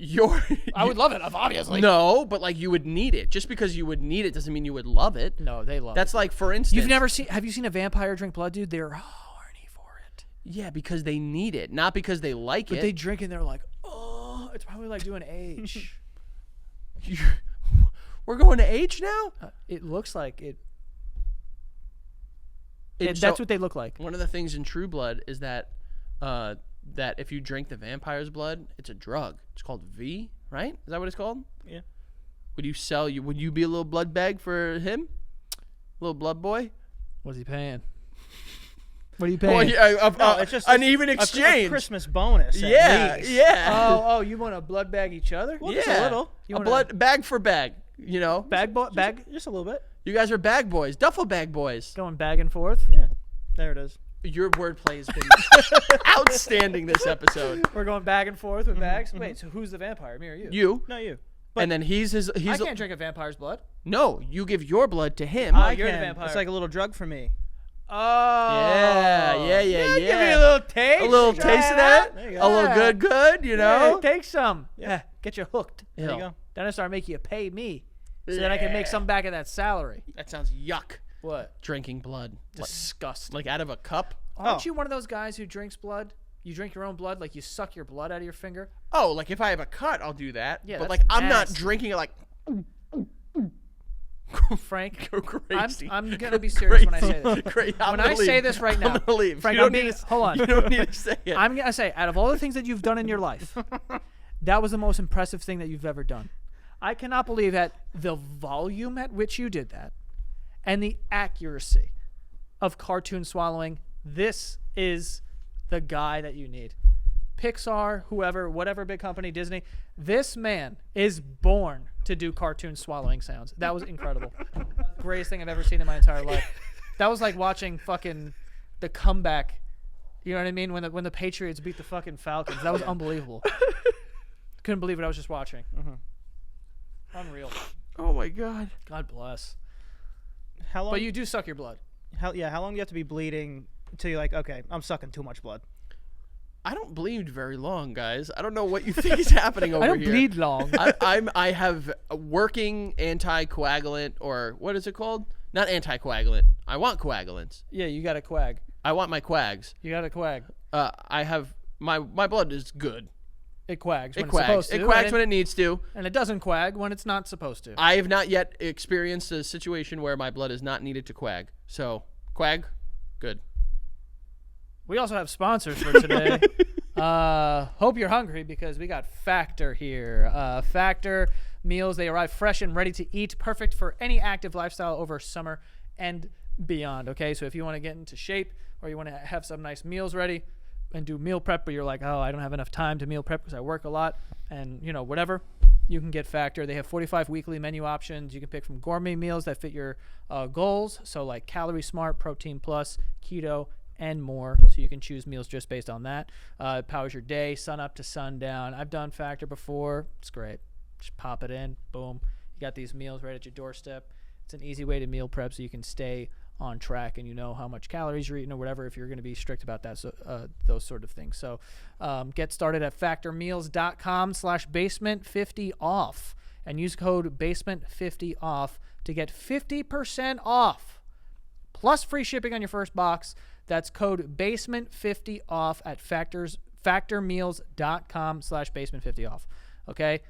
I would love it, obviously. No, but like you would need it. Just because you would need it doesn't mean you would love it. No, they love That's it. like, for instance, You've never seen? Have you seen a vampire drink blood, dude? They're horny for it. Yeah, because they need it, not because they like But it. they drink and they're like, oh, it's probably like doing H. We're going to H now. It looks like it. It's That's what they look like. One of the things in True Blood is that that if you drink the vampire's blood, it's a drug. It's called V, right? Is that what it's called? Yeah. Would you be a little blood bag for him? Little blood boy? What's he paying? What are you Well, paying? yeah, No, it's just an even a exchange. Christmas bonus. at Yeah, least. yeah. Oh, you want to blood bag each other? Well, yeah. just a little. You a wanna- blood bag for bag. You know, Bag bag Just a little bit. you guys are bag boys, duffel bag boys. going back and forth. Yeah. There it is. Your wordplay has been outstanding this episode. We're going back and forth with bags. Wait, so who's the vampire? Me or you? You No, you. and then he's I can't drink a vampire's blood. no. You give your blood to him. you're the can. vampire. It's like a little drug for me. Oh. Yeah. Give me a little taste. A little Try taste it of that. out. There you A go. little good. You know. Yeah, take some. Yep. Yeah, get you hooked. There you Ew. go. Then I start making you pay me, so then I can make some back of that salary. That sounds yuck. What? Drinking blood, Disgusting. like out of a cup. Aren't Oh. you one of those guys who drinks blood? You drink your own blood, like you suck your blood out of your finger. Oh, like if I have a cut, I'll do that. Yeah, but that's like I'm not nasty. drinking it like Frank, go crazy. I'm gonna be serious when I say this. Great. When I say this right now, I'm gonna leave. Frank, You don't I'm being- need to, hold on. You don't need to say it. I'm gonna say, out of all the things that you've done in your life, that was the most impressive thing that you've ever done. I cannot believe that the volume at which you did that, and the accuracy of cartoon swallowing. This is the guy that you need. Pixar, whoever, whatever big company, Disney. This man is born to do cartoon swallowing sounds. That was incredible. Greatest thing I've ever seen in my entire life. That was like watching fucking the comeback. You know what I mean? When the Patriots beat the fucking Falcons. That was unbelievable. Couldn't believe it. I was just watching. Unreal. Oh my God. God bless. How long? But you do suck your blood. How long do you have to be bleeding until you're like, okay, I'm sucking too much blood? I don't bleed very long, guys. I don't know what you think is happening over I here. don't bleed long. I have a working anticoagulant, or what is it called? Not anticoagulant. I want coagulants. Yeah, you got a quag. I want my quags. You got a quag. I have my blood is good. It quags when It it's quags. supposed to. It quags when it needs to. And it doesn't quag when it's not supposed to. I have not yet experienced a situation where my blood is not needed to quag. So, quag, good. We also have sponsors for today. Hope you're hungry because we got Factor here. Factor meals, they arrive fresh and ready to eat, perfect for any active lifestyle over summer and beyond. Okay, so if you want to get into shape or you want to have some nice meals ready and do meal prep, but you're like, oh, I don't have enough time to meal prep because I work a lot and, you know, whatever, you can get Factor. They have 45 weekly menu options. You can pick from gourmet meals that fit your goals, so like Calorie Smart, Protein Plus, Keto, and more. So you can choose meals just based on that. It powers your day, sun up to sundown. I've done Factor before. It's great. Just pop it in. Boom. You got these meals right at your doorstep. It's an easy way to meal prep so you can stay on track and you know how much calories you're eating or whatever if you're going to be strict about that. So those sort of things. So get started at factormeals.com/basement50 off and use code basement50 off to get 50% off plus free shipping on your first box. That's code basement50 off at factormeals.com/basement50 off. Okay.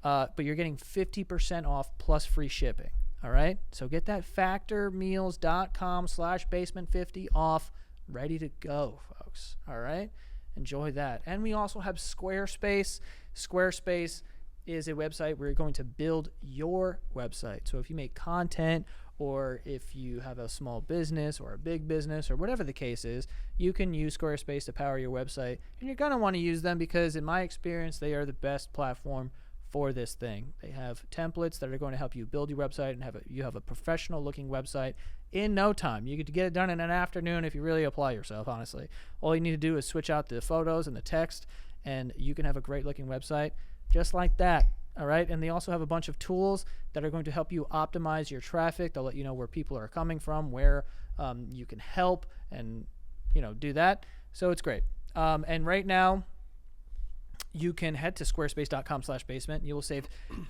But you're getting 50% off plus free shipping. All right. So get that factormeals.com/basement50 off ready to go, folks. All right. Enjoy that. And we also have Squarespace. Squarespace is a website where you're going to build your website. So if you make content or if you have a small business or a big business or whatever the case is, you can use Squarespace to power your website. And you're going to want to use them because in my experience, they are the best platform for this thing. They have templates that are going to help you build your website and you have a professional looking website in no time. You get to get it done in an afternoon if you really apply yourself, honestly. All you need to do is switch out the photos and the text and you can have a great looking website just like that. All right. And they also have a bunch of tools that are going to help you optimize your traffic. They'll let you know where people are coming from, where you can help and, you know, do that. So it's great. And right now, you can head to squarespace.com/basement. You will save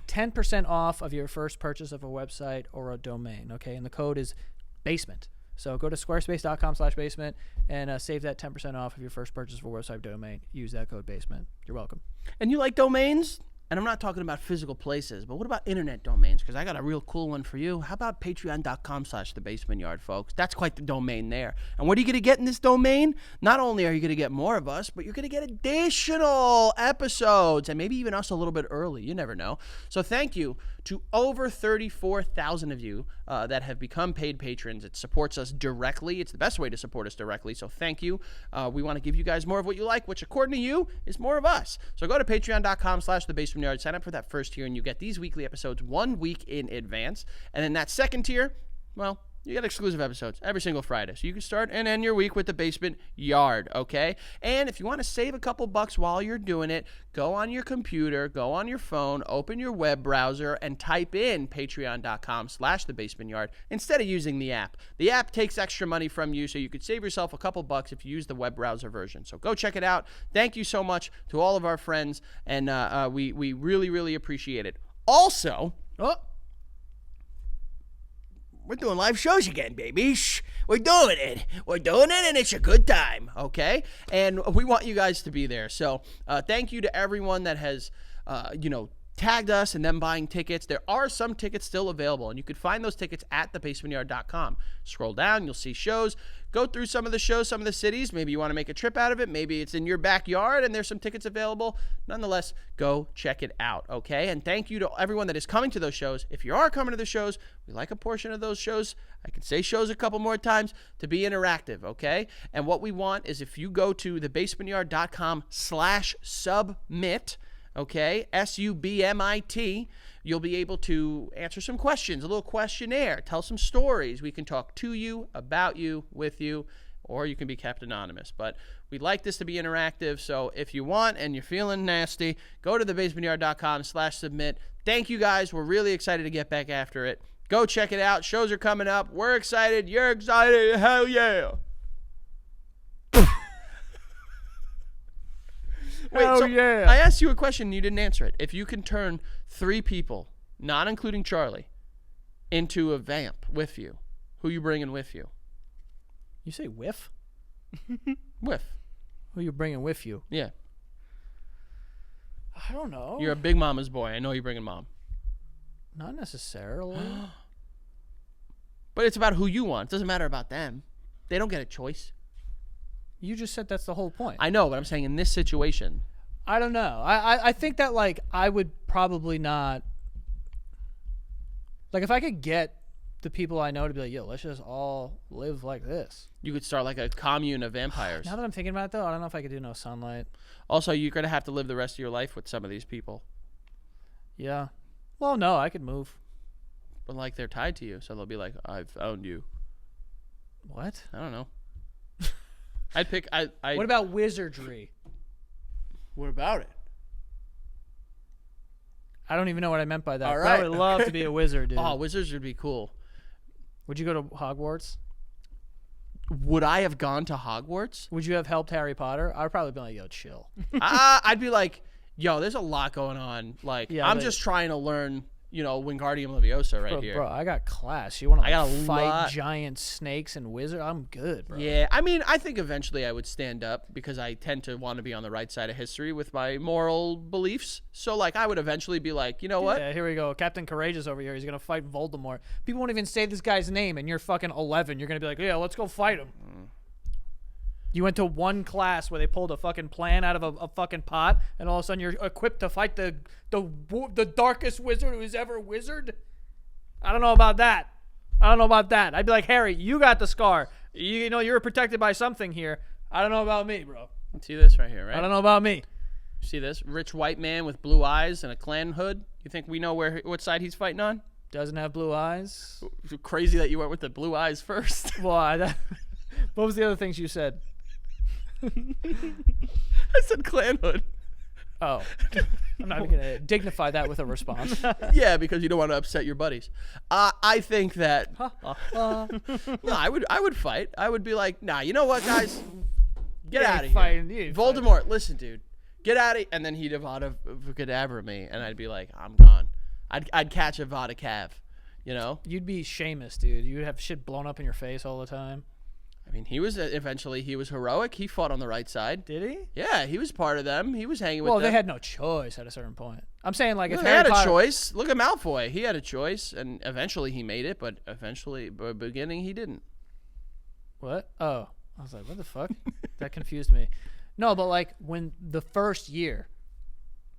10% off of your first purchase of a website or a domain. Okay. And the code is basement. So go to squarespace.com/basement and save that 10% off of your first purchase of a website or domain. Use that code basement. You're welcome. And you like domains? And I'm not talking about physical places, but what about internet domains? Because I got a real cool one for you. How about patreon.com/thebasementyard, folks? That's quite the domain there. And what are you going to get in this domain? Not only are you going to get more of us, but you're going to get additional episodes and maybe even us a little bit early. You never know. So thank you to over 34,000 of you that have become paid patrons. It supports us directly. It's the best way to support us directly. So thank you. We want to give you guys more of what you like, which according to you is more of us. So go to patreon.com/thebasementyard. Sign up for that first tier and you get these weekly episodes 1 week in advance. And then that second tier, well, you get exclusive episodes every single Friday. So you can start and end your week with the Basement Yard, okay? And if you want to save a couple bucks while you're doing it, go on your computer, go on your phone, open your web browser, and type in patreon.com/thebasementyard instead of using the app. The app takes extra money from you, so you could save yourself a couple bucks if you use the web browser version. So go check it out. Thank you so much to all of our friends, and we really, really appreciate it. Also, we're doing live shows again, baby. We're doing it. We're doing it, and it's a good time, okay? And we want you guys to be there. So thank you to everyone that has, tagged us and them buying tickets. There are some tickets still available, and you could find those tickets at thebasementyard.com. Scroll down, you'll see shows. Go through some of the shows, some of the cities. Maybe you want to make a trip out of it. Maybe it's in your backyard and there's some tickets available. Nonetheless, go check it out, okay? And thank you to everyone that is coming to those shows. If you are coming to the shows, we like a portion of those shows. I can say shows a couple more times to be interactive, okay? And what we want is if you go to thebasementyard.com/submit, Okay, SUBMIT. You'll be able to answer some questions, a little questionnaire, tell some stories. We can talk to you, about you, with you, or you can be kept anonymous. But we'd like this to be interactive, so if you want and you're feeling nasty, go to thebasementyard.com/submit. Thank you guys. We're really excited to get back after it. Go check it out. Shows are coming up. We're excited. You're excited. Hell yeah. Wait, Hell so yeah. I asked you a question and you didn't answer it. If you can turn 3 people, not including Charlie, into a vamp with you, who you bringing with you? You say whiff? With. Who you bringing with you? Yeah. I don't know. You're a big mama's boy. I know you're bringing mom. Not necessarily. But it's about who you want. It doesn't matter about them. They don't get a choice. You just said that's the whole point. I know, but I'm saying in this situation. I don't know. I think that, like, I would probably not. Like, if I could get the people I know to be like, yo, let's just all live like this. You could start like a commune of vampires. Now that I'm thinking about it, though, I don't know if I could do no sunlight. Also, you're going to have to live the rest of your life with some of these people. Yeah. Well, no, I could move. But, like, they're tied to you, so they'll be like, I've owned you. What? I don't know. I'd pick... What about Wizardry? What about it? I don't even know what I meant by that. All But right. I would love to be a wizard, dude. Oh, wizards would be cool. Would you go to Hogwarts? Would I have gone to Hogwarts? Would you have helped Harry Potter? I'd probably be like, yo, chill. I'd be like, yo, there's a lot going on. Like, Yeah, I'm but- just trying to learn, Wingardium Leviosa right here. Bro, I got class. You want I got to a fight lot. giant snakes and wizards? I'm good, bro. Yeah, I mean, I think eventually I would stand up because I tend to want to be on the right side of history with my moral beliefs. So, like, I would eventually be like, you know what? Yeah, here we go. Captain Courageous over here. He's going to fight Voldemort. People won't even say this guy's name, and you're fucking 11. You're going to be like, yeah, let's go fight him. You went to one class where they pulled a fucking plan out of a fucking pot, and all of a sudden you're equipped to fight the darkest wizard who's ever wizard? I don't know about that. I'd be like, Harry, you got the scar. You know, you're protected by something here. I don't know about me, bro. See this right here, right? I don't know about me. See this? Rich white man with blue eyes and a clan hood. You think we know what side he's fighting on? Doesn't have blue eyes. Crazy that you went with the blue eyes first. Well, what was the other things you said? I said clan hood. Oh, I'm not even going to dignify that with a response. Yeah, because you don't want to upset your buddies. I think that no, I would fight. I would be like, nah, you know what, guys? Get out of here. Voldemort, listen, dude. Get out of here. And then he'd Avada Kedavra me, and I'd be like, I'm gone. I'd catch Avada Cav, you know? You'd be Seamus, dude. You'd have shit blown up in your face all the time. I mean, he was heroic. He fought on the right side. Did he? Yeah, he was part of them. He was hanging with them. Well, they had no choice at a certain point. I'm saying, like, if They Harry had a Potter, choice. Look at Malfoy. He had a choice, and eventually he made it, but beginning he didn't. What? Oh, I was like, what the fuck? That confused me. No, but like when the first year,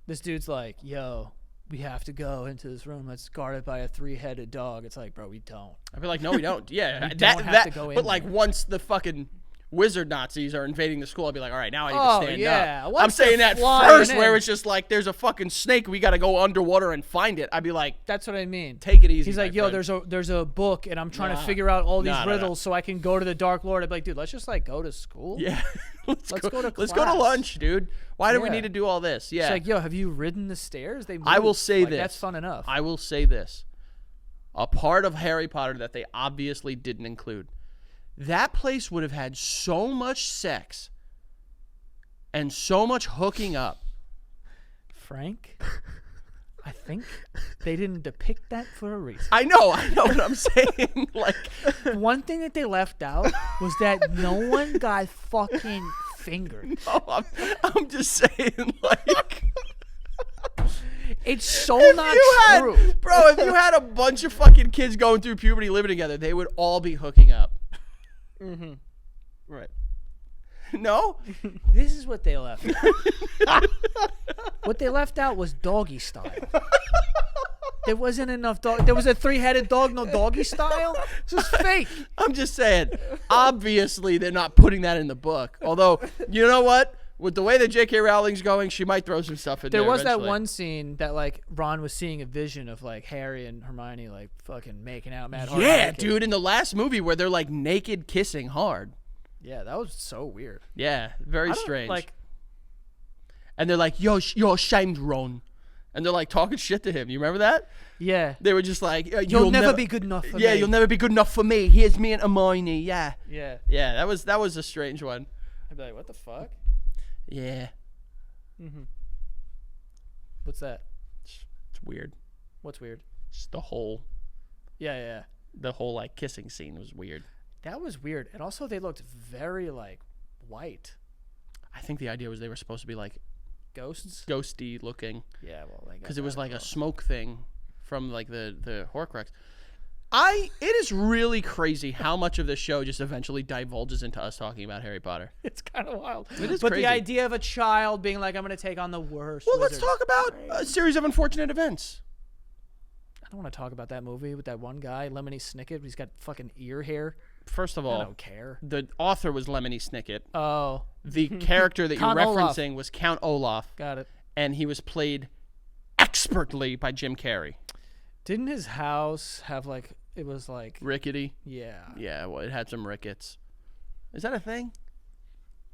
this dude's like, yo, we have to go into this room that's guarded by a 3-headed dog. It's like, bro, we don't. I'd be like, no, we don't. Yeah, We don't have to go in But like there. once the fucking wizard Nazis are invading the school, I'd be like, all right, now I need Oh, to stand yeah. up. Once I'm saying they're that flying first, in. where it's just like, there's a fucking snake, we got to go underwater and find it. I'd be like, That's what I mean. take it easy. He's like, my yo, friend. there's a book, and I'm trying to Nah. figure out all these Nah. riddles so I can go to the Dark Lord. I'd be like, dude, let's just like go to school. Yeah, let's Let's go to let's go to class. lunch, dude. Why do we Yeah. need to do all this? Yeah, It's like, yo, have you ridden the stairs? They I will move. say Like, this. That's fun enough. I will say this. A part of Harry Potter that they obviously didn't include. That place would have had so much sex and so much hooking up. Frank, I think they didn't depict that for a reason. I know what I'm saying. Like, One thing that they left out was that no one got fucking fingered. I'm just saying, like, It's so if not you had, true. bro, if you had a bunch of fucking kids going through puberty living together, they would all be hooking up. Mm-hmm. Right. No? This is what they left out. What they left out was doggy style. There wasn't enough dog. There was a 3-headed dog, no doggy style. This is fake. I'm just saying, obviously they're not putting that in the book. Although, you know what? With the way that J.K. Rowling's going, she might throw some stuff in there. There was eventually. that one scene that like Ron was seeing a vision of like Harry and Hermione like fucking making out mad hard. Yeah, naked. dude, in the last movie where they're like naked kissing hard. Yeah, that was so weird. Yeah, very I don't- strange. Like, and they're like, you're ashamed, Ron. And they're like talking shit to him. You remember that? yeah, They were just like, you'll never be good enough for me. Yeah, you'll never be good enough for me. Here's me and Hermione. Yeah. Yeah, Yeah, that was a strange one. I'd be like, what the fuck? Yeah. What's that? It's weird. What's weird? Just the whole Yeah. like kissing scene was weird. That was weird. And also they looked very like white. I think the idea was they were supposed to be like Ghosts? ghosty looking Yeah, well, like because it was like a smoke thing from like the Horcrux. It is really crazy how much of this show just eventually divulges into us talking about Harry Potter. It's kind of wild. It is but crazy. the idea of a child being like, I'm going to take on the worst. Well, let's wizard. talk about a series of unfortunate events. I don't want to talk about that movie with that one guy, Lemony Snicket. He's got fucking ear hair. First of I all, don't care. the author was Lemony Snicket. Oh, The character that you're Count Olaf. referencing was Count Olaf, got it. and he was played expertly by Jim Carrey. Didn't his house have like, it was like, Rickety. yeah. Yeah, well, it had some rickets. Is that a thing?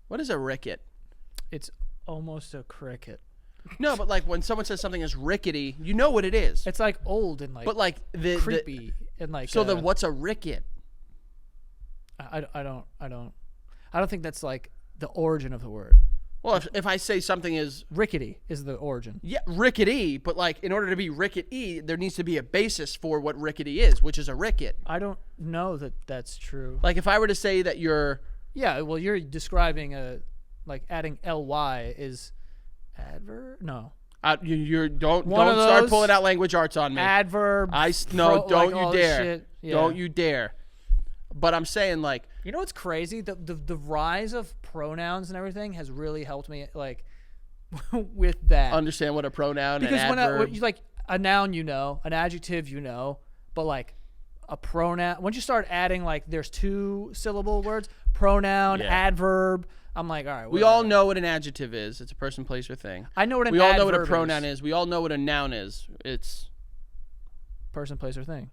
What is a ricket? It's almost a cricket. No, but like when someone says something is rickety, you know what it is. It's like old and like But like the creepy and like. so then what's a ricket? I don't think that's like the origin of the word. Well, if I say something is Rickety is the origin. rickety, but like in order to be rickety, there needs to be a basis for what rickety is, which is a ricket. I don't know that that's true. Like if I were to say that you're Yeah, well, you're describing like adding ly is adverb. No, you don't One of start those pulling out language arts on me. adverb. No, pro- don't like all you this dare. shit. Yeah. Don't you dare. But I'm saying like You know what's crazy? The rise of pronouns and everything has really helped me like with that. understand what a pronoun Because and when adverb. you like a noun, an adjective, but like a pronoun, once you start adding like there's 2-syllable words, pronoun, Yeah. adverb, I'm like, all right. We all know what an adjective is. It's a person, place, or thing. I know what an We all know what a adverb pronoun is. We all know what a noun is. It's Person, place, or thing.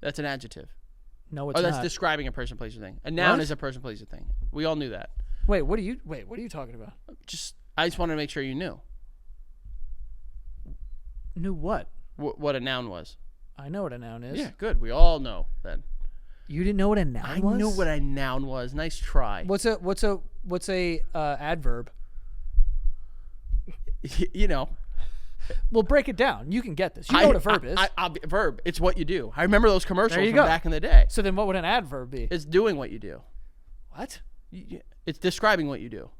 that's an adjective. No, it's Oh, that's not. describing a person, place, or thing. A noun What? is a person, place, or thing. We all knew that. Wait, what are you talking about? I just wanted to make sure you knew Knew what? what a noun was. I know what a noun is. Yeah, good. We all know then. You didn't know what a noun I was? knew what a noun was. Nice try. What's a adverb? You know. Well, break it down. You can get this. You know what a verb is. Verb. It's what you do. I remember those commercials There you from go. back in the day. So then what would an adverb be? It's doing what you do. What? It's describing what you do.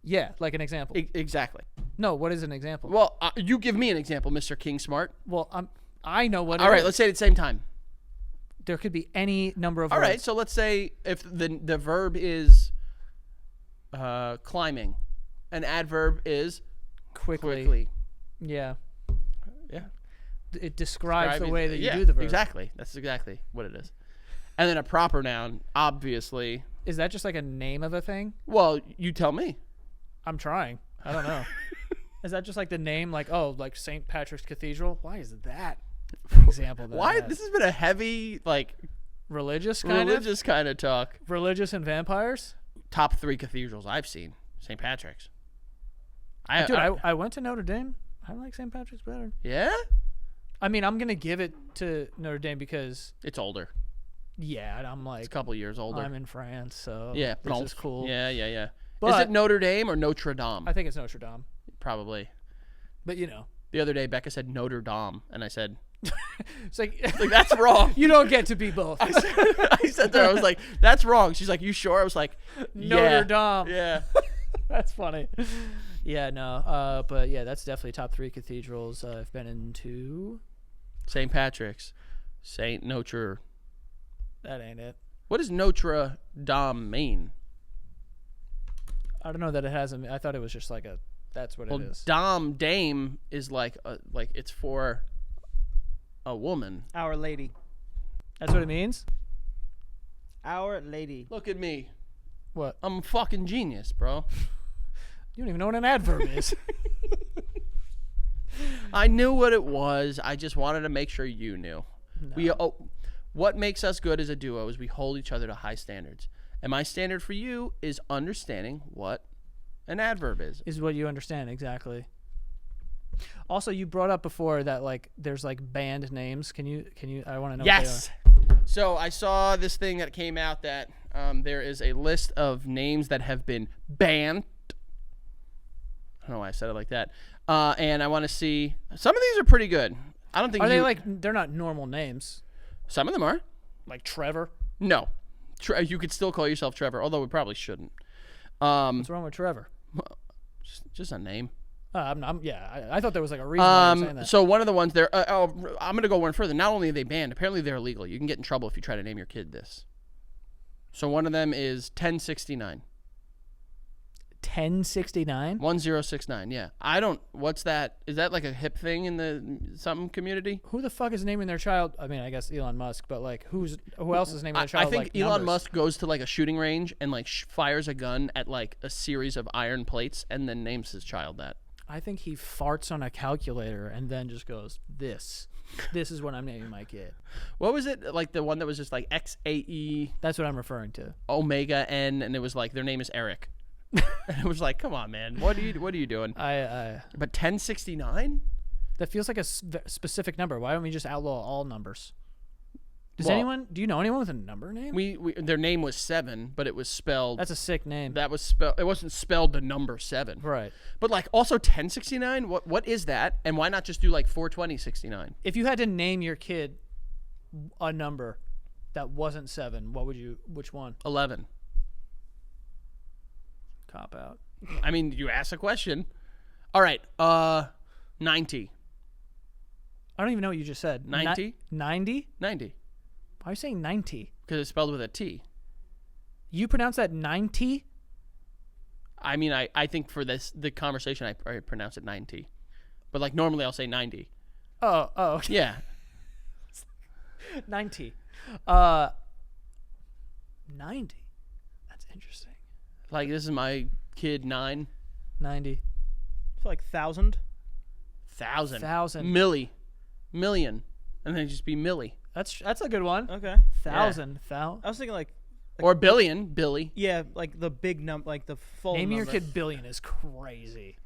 Yeah, like an example. Exactly. No, what is an example? Well, you give me an example, Mr. King Smart. Well, I know what. All right, let's say it at the same time. There could be any number of All words. right, so let's say if the verb is climbing, an adverb is quickly. Yeah. Yeah. It describes the way that you yeah, do the verb. Exactly. That's exactly what it is. And then a proper noun, obviously. Is that just like a name of a thing? Well, you tell me. I'm trying. I don't know. Is that just like the name, like St. Patrick's Cathedral? Why is that an example? Why? This has been a heavy, like, religious kind religious kind of talk. of religious and vampires. Top 3 cathedrals I've seen. St. Patrick's. Dude, I went to Notre Dame. I like St. Patrick's better. Yeah? I mean, I'm gonna give it to Notre Dame because It's older. yeah, and I'm like It's a couple years older. I'm in France, so Yeah, this is cool. Yeah. Is But- it Notre Dame or Notre Dame? I think it's Notre Dame, Probably. but The other day, Becca said Notre Dame, and I said, it's like that's wrong. you don't get to be both. I said to her, I was like, that's wrong. She's like, you sure? I was like, Notre Dame. Yeah. That's funny. Yeah, no, but yeah, that's definitely top 3 cathedrals I've been into. St. Patrick's. St. Notre. That ain't it. What does Notre Dame mean? I don't know that it has a. I thought it was just like a. That's what Well, it is. Dame is like it's for a woman. Our Lady. That's what it means. Our Lady. Look at me. What? I'm a fucking genius, bro. You don't even know what an adverb is. I knew what it was. I just wanted to make sure you knew. What makes us good as a duo is we hold each other to high standards. And my standard for you is understanding what an adverb is. Is what you understand, exactly. Also, you brought up before that like there's like band names. Can you? I want to know. Yes. So I saw this thing that came out that there is a list of names that have been banned. I don't know why I said it like that. And I want to see. Some of these are pretty good. I don't think. Are they like? They're not normal names. Some of them are. Like Trevor. No. You could still call yourself Trevor, although we probably shouldn't. What's wrong with Trevor? Just a name. I thought there was like a reason why you were saying that. So one of the ones there. I'm gonna go one further. Not only are they banned, apparently they're illegal. You can get in trouble if you try to name your kid this. So one of them is 1069. 1069. 1069. Yeah. I don't. What's that? Is that like a hip thing in the something community? Who the fuck is naming their child? I mean, I guess Elon Musk, but like, who else is naming their child? I think like, Elon numbers? Musk goes to like a shooting range and like fires a gun at like a series of iron plates and then names his child that. I think he farts on a calculator and then just goes, "This is what I'm naming my kid." What was it? Like the one that was just like XAE That's what I'm referring to. Omega N, and it was like their name is Eric. And it was like, come on, man, what are you doing? But 1069? That feels like a specific number. Why don't we just outlaw all numbers? Do you know anyone with a number name? We their name was 7, but it was spelled. That's a sick name. That was spelled. It wasn't spelled the number 7. Right. But like also 1069. What is that? And why not just do like 42069? If you had to name your kid a number that wasn't 7, which one? 11. Cop out. I mean, you asked a question. All right. 90. I don't even know what you just said. 90? 90? 90. Why are you saying 90? Because it's spelled with a T. You pronounce that 90? I mean, I think for the conversation, I pronounce it 90. But like normally I'll say 90. Oh. Yeah. 90. 90. That's interesting. Like this is my kid 9. 90. I feel like 1,000. 1,000. 1,000. Million. And then just be Millie. That's a good one. Okay. 1,000. I was thinking like Or billion. Billy. yeah, like the big number, like the full Naming number. your kid Billion is crazy.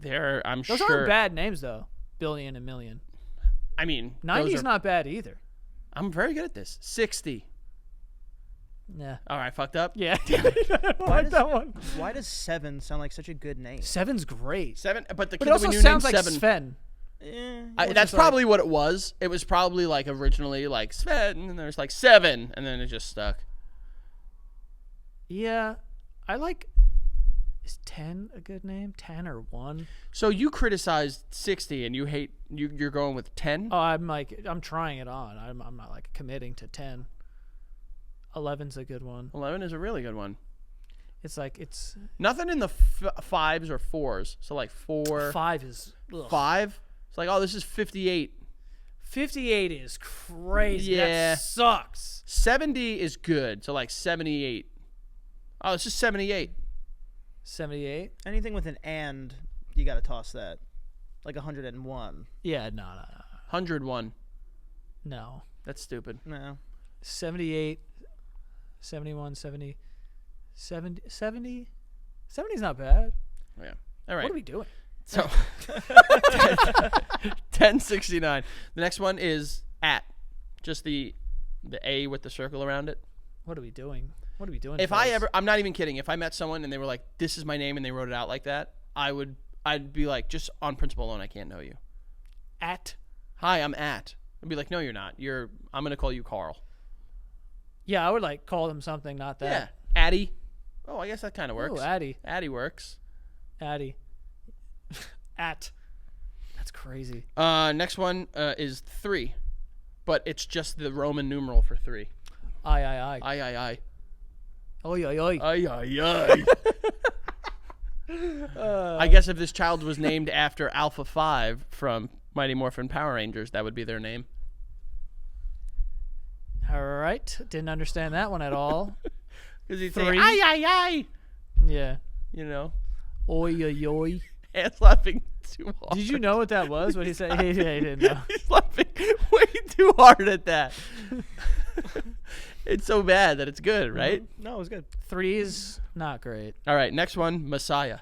I'm Those sure. aren't bad names though. Billion and Million. I mean, 90 is not bad either. I'm very good at this. 60. Yeah. All right, fucked up. Yeah. I don't like that one. Why does 7 sound like such a good name? 7's great. 7. But the But kid it also that we knew sounds named like 7. Sven. That's probably what it was. It was probably like originally like Sven, and there's like 7, and then it just stuck. Yeah. I like. Is 10 a good name? 10 or 1? So you criticized 60, and you hate you're going with 10. Oh, I'm trying it on. I'm not like committing to 10. 11's a good one. 11 is a really good one. It's like it's Nothing in the 5s or 4s. So like 4, 5 is 5. It's like, oh, this is 58. 58 is crazy. Yeah. That sucks. 70 is good. So like 78. Oh, it's just 78. 78. Anything with an and, you got to toss that. Like 101. Yeah, no. 101. No. That's stupid. No. 78, 71, 70, 70, 70. 70's not bad. Yeah. All right. What are we doing? So 1069. The next one is at. Just the A with the circle around it. What are we doing? What are we doing? If fellas? I'm not even kidding. If I met someone and they were like, "This is my name," and they wrote it out like that, I'd be like, just on principle alone, I can't know you. At. Hi, I'm at. I'd be like, no, you're not. I'm gonna call you Carl. Yeah, I would like call them something, not that. Yeah, Addie. Oh, I guess that kind of works. Oh, Addie. Addie works. Addie. At. That's crazy. Next one is 3, but it's just the Roman numeral for 3. I. I. Oi, oi, oi. I. I guess if this child was named after Alpha 5 from Mighty Morphin Power Rangers, that would be their name. All right. Didn't understand that one at all. Because he'd say, 3. I. Yeah. You know? Oi, oi, oi. Ant's laughing too hard. Did you know what that was? What he said? He didn't know. He's laughing way too hard at that. It's so bad that it's good, right? No, it was good. 3 is not great. All right, next one, Messiah.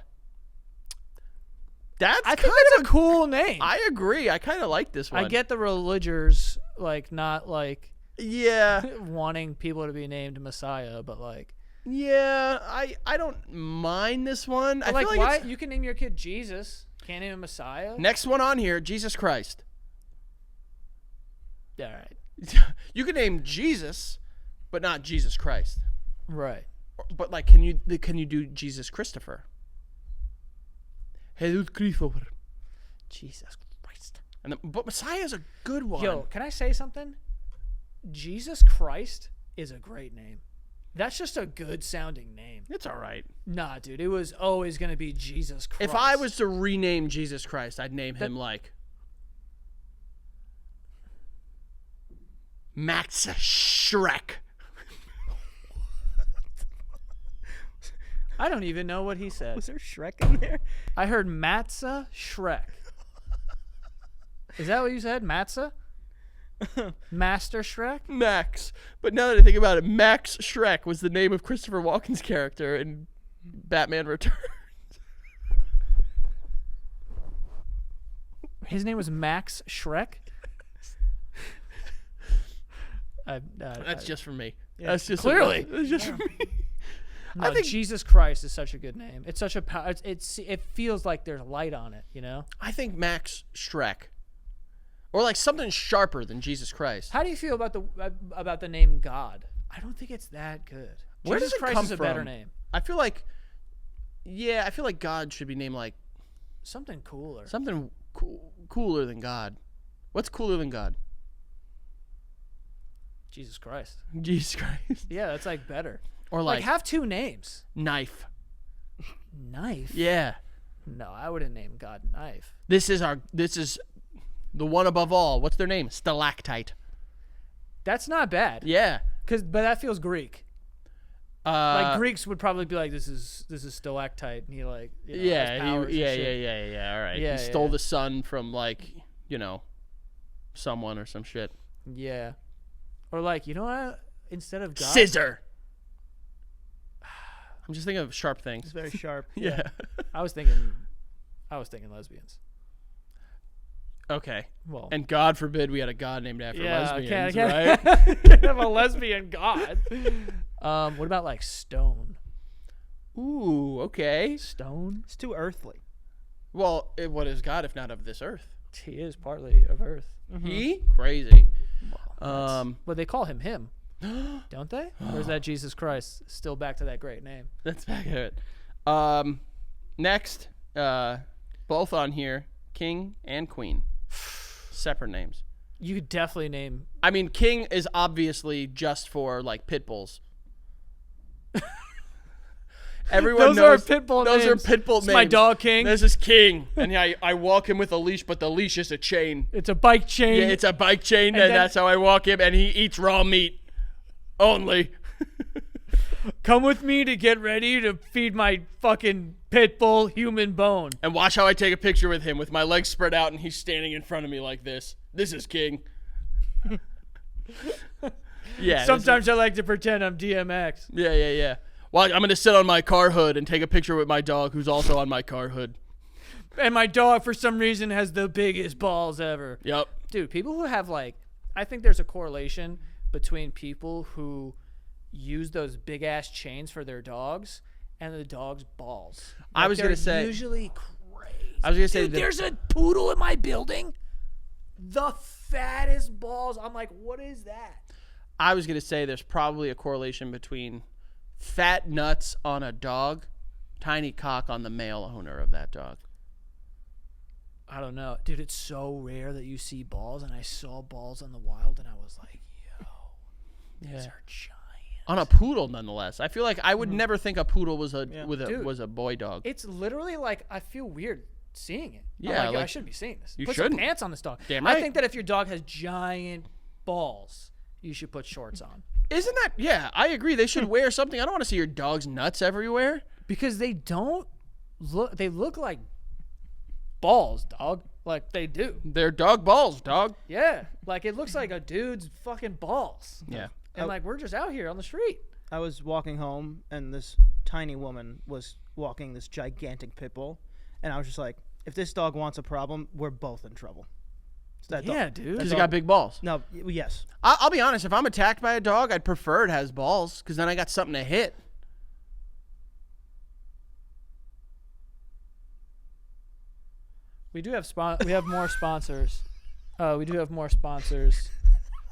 I think kind that's of a cool name. I agree. I kind of like this one. I get the religers, like, not, like, Yeah. wanting people to be named Messiah, but, like... Yeah, I don't mind this one. I like, feel like why? it's... You can name your kid Jesus. Can't name him Messiah? Next one on here, Jesus Christ. All right. You can name Jesus, but not Jesus Christ. Right. But like, can you do Jesus Christopher? Jesus Christopher. Jesus Christ. But Messiah is a good one. Yo, can I say something? Jesus Christ is a great name. That's just a good sounding name. It's all right. Nah, dude, it was always going to be Jesus Christ. If I was to rename Jesus Christ, I'd name him like Max Shrek. I don't even know what he said. Was there Shrek in there? I heard Matzah Shrek. Is that what you said? Matzah? Master Shrek? Max. But now that I think about it, Max Shrek was the name of Christopher Walken's character in Batman Returns. His name was Max Shrek? That's just for me. Yeah. That's just Clearly. That's just for me. No, I think Jesus Christ is such a good name. It's such a it feels like there's light on it, you know? I think Max Shrek, or like something sharper than Jesus Christ. How do you feel about the name God? I don't think it's that good. Where Jesus does it Christ come is a from? better name. I feel like God should be named like Something cooler. something cooler than God. What's cooler than God? Jesus Christ. Jesus Christ. Yeah, that's like better. Or Like like have 2 names. Knife. Knife. Yeah. No, I wouldn't name God Knife. This is the one above all. What's their name? Stalactite. That's not bad. Yeah. But that feels Greek. Like Greeks would probably be like, this is stalactite, and he like, you know, has powers and shit. yeah. All right. Yeah, he stole yeah. the sun from like, someone or some shit. Yeah. Or like, you know what? Instead of God, Scissor. I'm just thinking of sharp things. It's very sharp. Yeah. I was thinking lesbians. Okay. Well, And God forbid we had a god named after lesbians, can't right? have a lesbian God. What about like Stone? Ooh, okay. Stone? It's too earthly. Well, what is God if not of this earth? He is partly of Earth. He? Crazy. But they call him him, don't they? Or is that Jesus Christ? Still back to that great name. That's back at it. Next, both on here, King and Queen. Separate names. You could definitely name. I mean, King is obviously just for like pit bulls. Everyone Those knows are pit bull those names. are pit bull It's names. my dog King. This is King, and I walk him with a leash, but the leash is a chain. It's a bike chain. Yeah, it's a bike chain, and then- that's how I walk him. And he eats raw meat only. Come with me to get ready to feed my fucking pit bull human bone. And watch how I take a picture with him with my legs spread out, and he's standing in front of me like this. This is King. Yeah. Sometimes I like to pretend I'm DMX. Yeah. Well, I'm going to sit on my car hood and take a picture with my dog who's also on my car hood. And my dog, for some reason, has the biggest balls ever. Yep. Dude, people who have like, I think there's a correlation between people who use those big ass chains for their dogs and the dog's balls. I was gonna they're say- usually crazy. I was going to say Dude, that there's a poodle in my building. The fattest balls. I'm like, what is that? I was going to say there's probably a correlation between fat nuts on a dog, tiny cock on the male owner of that dog. I don't know. Dude, it's so rare that you see balls, and I saw balls in the wild, and I was like, yo, these are giant. On a poodle, nonetheless. I feel like I would never think a poodle was Dude. was a boy dog. It's literally like, I feel weird seeing it. I'm Yeah, like, I like, shouldn't be seeing this. you Put shouldn't. some pants on this dog. Damn I right. think that if your dog has giant balls, you should put shorts on. Isn't that? Yeah, I agree. They should wear something. I don't want to see your dog's nuts everywhere. Because they don't look like balls, dog. Like they do. They're dog balls, dog. Yeah. Like it looks like a dude's fucking balls. Yeah. And like we're just out here on the street. I was walking home, and this tiny woman was walking this gigantic pit bull, and I was just like, if this dog wants a problem, we're both in trouble. It's that Yeah, dog. dude. Because it got big balls. No, yes. I'll be honest. If I'm attacked by a dog, I'd prefer it has balls because then I got something to hit. We do have we have more sponsors. We do have more sponsors.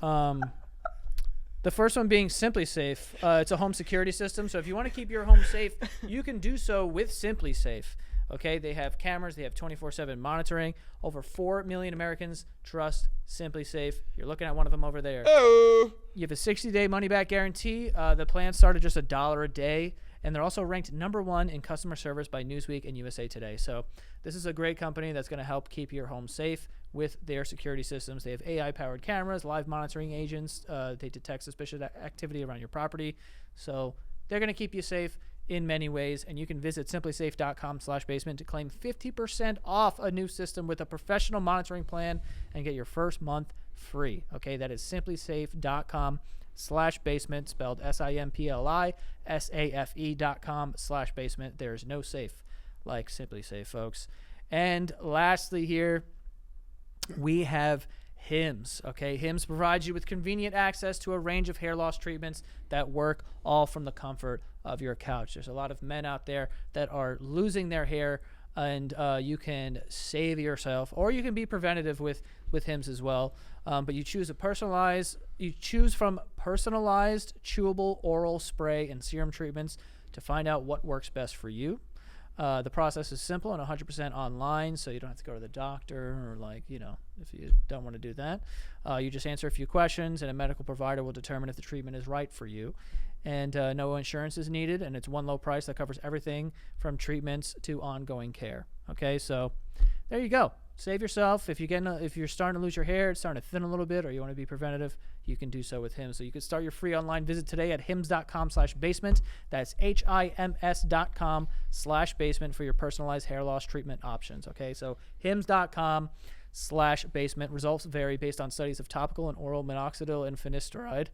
The first one being Simply Safe. It's a home security system, so if you want to keep your home safe, you can do so with Simply Safe. Okay, they have cameras, they have 24/7 monitoring. Over 4 million Americans trust Simply Safe. You're looking at one of them over there. Oh. You have a 60-day money-back guarantee. The plan started just $1 a day, and they're also ranked #1 in customer service by Newsweek and USA Today. So this is a great company that's going to help keep your home safe with their security systems. They have AI-powered cameras, live monitoring agents. They detect suspicious activity around your property. So they're going to keep you safe in many ways, and you can visit simplysafe.com/basement to claim 50% off a new system with a professional monitoring plan and get your first month free. Okay, that is simplysafe.com/basement, spelled simplysafe.com/basement. There's no safe like Simply Safe, folks. And lastly here, we have Hims. Okay, Hims provides you with convenient access to a range of hair loss treatments that work all from the comfort of your couch. There's a lot of men out there that are losing their hair, and you can save yourself, or you can be preventative with Hims as well. But you choose from personalized, chewable oral spray and serum treatments to find out what works best for you. The process is simple and 100% online, so you don't have to go to the doctor or, if you don't want to do that. You just answer a few questions, and a medical provider will determine if the treatment is right for you. And no insurance is needed, and it's one low price that covers everything from treatments to ongoing care. Okay, so there you go. Save yourself. If you're starting to lose your hair, it's starting to thin a little bit, or you want to be preventative, you can do so with Hims. So you can start your free online visit today at hims.com/basement. That's HIMS.com/basement for your personalized hair loss treatment options. Okay, so hims.com/basement. Results vary based on studies of topical and oral minoxidil and finasteride.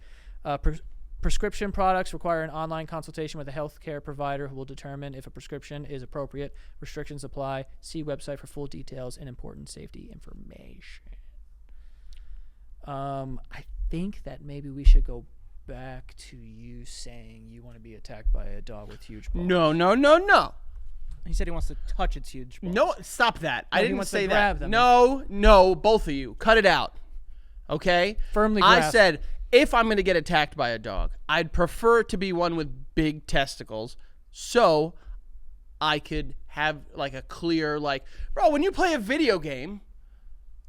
Prescription products require an online consultation with a healthcare provider who will determine if a prescription is appropriate. Restrictions apply. See website for full details and important safety information. I think that maybe we should go back to you saying you want to be attacked by a dog with huge balls. No. He said he wants to touch its huge balls. No, stop that. No, I he didn't wants say to that. grab them. No, both of you. Cut it out. Okay? Firmly I grasp. said, if I'm going to get attacked by a dog, I'd prefer to be one with big testicles so I could have like a clear, bro, when you play a video game,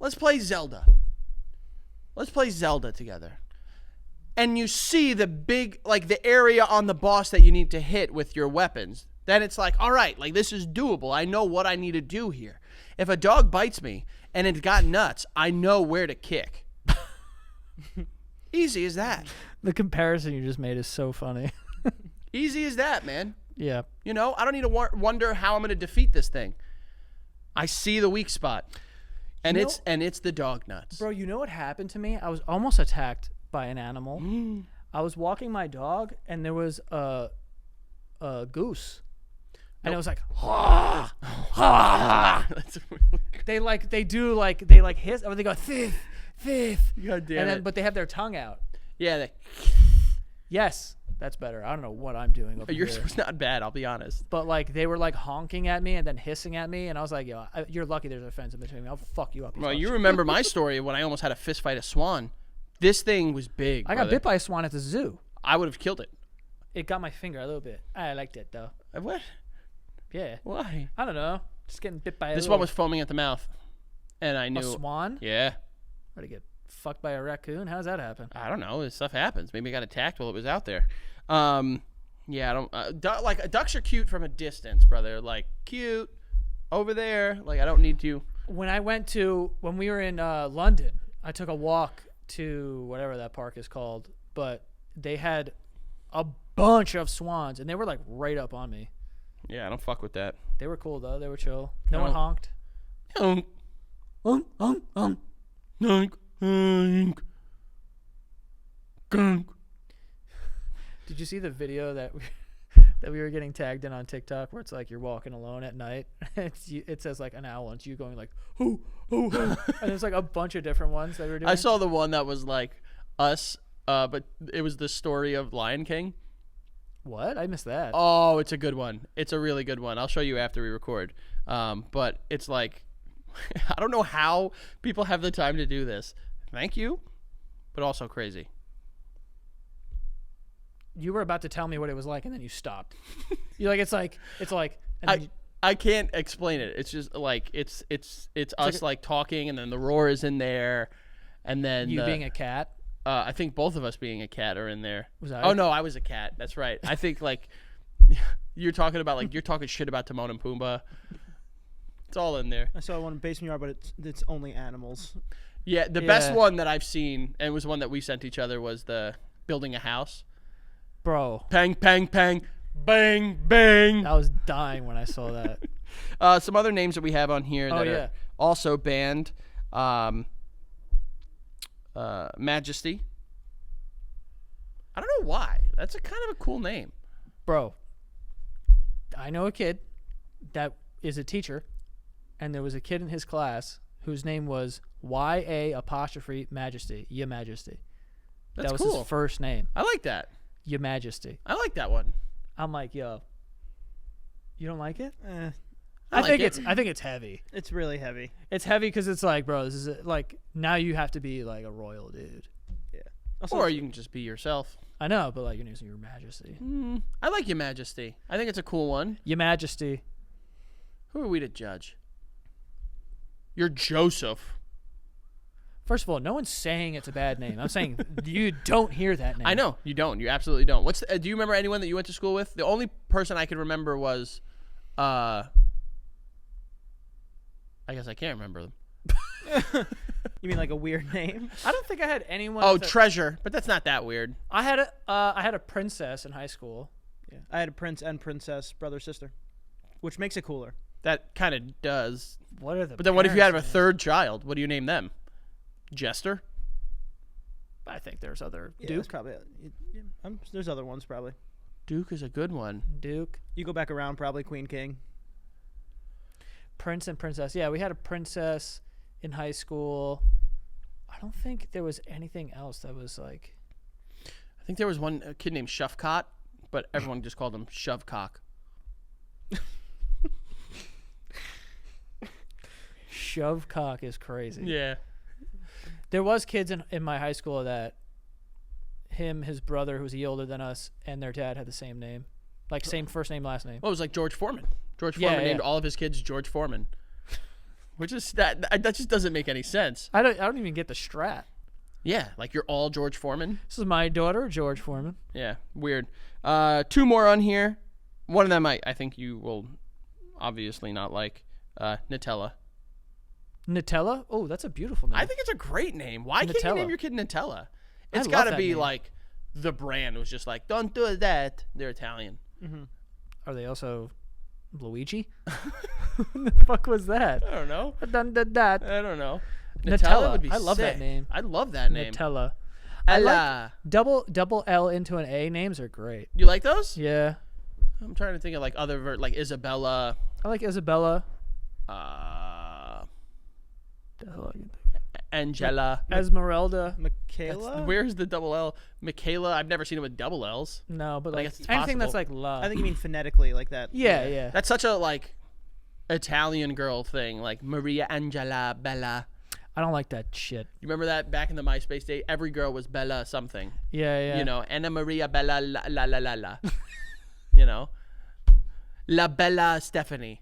let's play Zelda. Let's play Zelda together. And you see the big, the area on the boss that you need to hit with your weapons. Then it's like, all right, this is doable. I know what I need to do here. If a dog bites me and it's got nuts, I know where to kick. Easy as that. The comparison you just made is so funny. Easy as that, man. Yeah. I don't need to wonder how I'm going to defeat this thing. I see the weak spot. And it's the dog nuts. Bro, you know what happened to me? I was almost attacked by an animal. I was walking my dog, and there was a goose. And it was like, ha, ha. That's really good. They hiss, or they go, thief, thief. God damn it. But they have their tongue out. Yeah, Yes, that's better. I don't know what I'm doing over yours here. was not bad, I'll be honest. But they were honking at me and then hissing at me, and I was like, yo, you're lucky there's a fence in between me. I'll fuck you up. Well, you remember my story when I almost had a fist fight a swan. This thing was big. I got bit by a swan at the zoo. I would have killed it. It got my finger a little bit. I liked it though. What? Yeah. Why? I don't know. Just getting bit by This one was foaming at the mouth, and I knew. A swan? Yeah. Or to get fucked by a raccoon? How does that happen? I don't know. This stuff happens. Maybe I got attacked while it was out there. Yeah, I don't. Ducks are cute from a distance, brother. Cute over there. I don't need to. When we were in London, I took a walk to whatever that park is called, but they had a bunch of swans, and they were right up on me. Yeah, I don't fuck with that. They were cool though. They were chill. No one honked. Honk, Honk, honk, honk. honk, honk, honk. Did you see the video that we were getting tagged in on TikTok where it's like you're walking alone at night? It says like an owl and it's you going like hoo hoo hoo, and there's like a bunch of different ones that we were doing. I saw the one that was like us, but it was the story of Lion King. What? I missed that. Oh, it's a good one. It's a really good one. I'll show you after we record. But it's like, I don't know how people have the time to do this. Thank you, but also crazy. You were about to tell me what it was like, and then you stopped. You're like, it's like. And then I can't explain it. It's just like it's us like talking, and then the roar is in there, and then you being a cat. I think both of us being a cat are in there. Was I? Oh no, I was a cat. That's right. I think like you're talking about like you're talking shit about Timon and Pumbaa. It's all in there. I saw one in Basement Yard, but it's only animals. Yeah, the best one that I've seen, and it was one that we sent each other, was the building a house. Bro. Pang, pang, pang, bang, bang. I was dying when I saw that. Some other names that we have on here that are also banned. Majesty. I don't know why. That's a kind of a cool name. Bro, I know a kid that is a teacher, and there was a kid in his class whose name was YA''Majesty. Your Majesty. That's that was cool. his first name. I like that. Your Majesty. I like that one. I'm like, yo, you don't like it? I think like it's heavy. It's really heavy. It's heavy because it's like, bro, this is like now you have to be like a royal dude. Yeah. Also, Or you can just be yourself. I know, but like your name's Your Majesty. I like Your Majesty. I think it's a cool one. Your Majesty. Who are we to judge? You're Joseph. First of all, no one's saying it's a bad name. I'm saying you don't hear that name. I know you don't. You absolutely don't. Do you remember anyone that you went to school with? The only person I could remember was, I guess I can't remember them. you mean like a weird name? I don't think I had anyone. Oh, Treasure, but that's not that weird. I had a princess in high school. Yeah. I had a prince and princess, brother, sister, which makes it cooler. That kind of does. What are the? But then what if you had a parents' third child? What do you name them? Jester? names? I think there's other Yeah, Duke. that's probably there's other ones probably. Duke is a good one. Duke. You go back around, probably Queen King. Prince and princess. Yeah, we had a princess in high school. I don't think there was anything else that was like. I think there was a kid named Shuffcott, but everyone just called him Shovecock. Shovecock is crazy. Yeah. There was kids in my high school that his brother, who was a year older than us, and their dad had the same name. Like same first name, last name. Well, it was like George Foreman. George Yeah, Foreman yeah. named all of his kids George Foreman. Which is that just doesn't make any sense. I don't even get the strat. Yeah, like you're all George Foreman. This is my daughter, George Foreman. Yeah, weird. Two more on here. One of them I think you will obviously not like. Nutella. Nutella? Oh, that's a beautiful name. I think it's a great name. Why can't you Nutella. name your kid Nutella? I It's love got to that be name. like the brand was just like, don't do that. They're Italian. Are they also Luigi? What the fuck was that? I don't know. Dun, dun, dun. I don't know. Nutella. Would be I love that sick. name. I love that name. Nutella. I Ella. like double L into an A names are great. You like those? Yeah. I'm trying to think of like other like Isabella. I like Isabella. Angela. Esmeralda. Michaela? Where's the double L? Michaela. I've never seen it with double L's. No, but I like guess it's anything that's possible. like love. I think you mean phonetically like that. yeah, yeah. That's such a like Italian girl thing, like Maria Angela Bella. I don't like that shit. You remember that back in the MySpace day? Every girl was Bella something. Yeah, yeah. You know, Anna Maria Bella la. You know, La Bella Stephanie.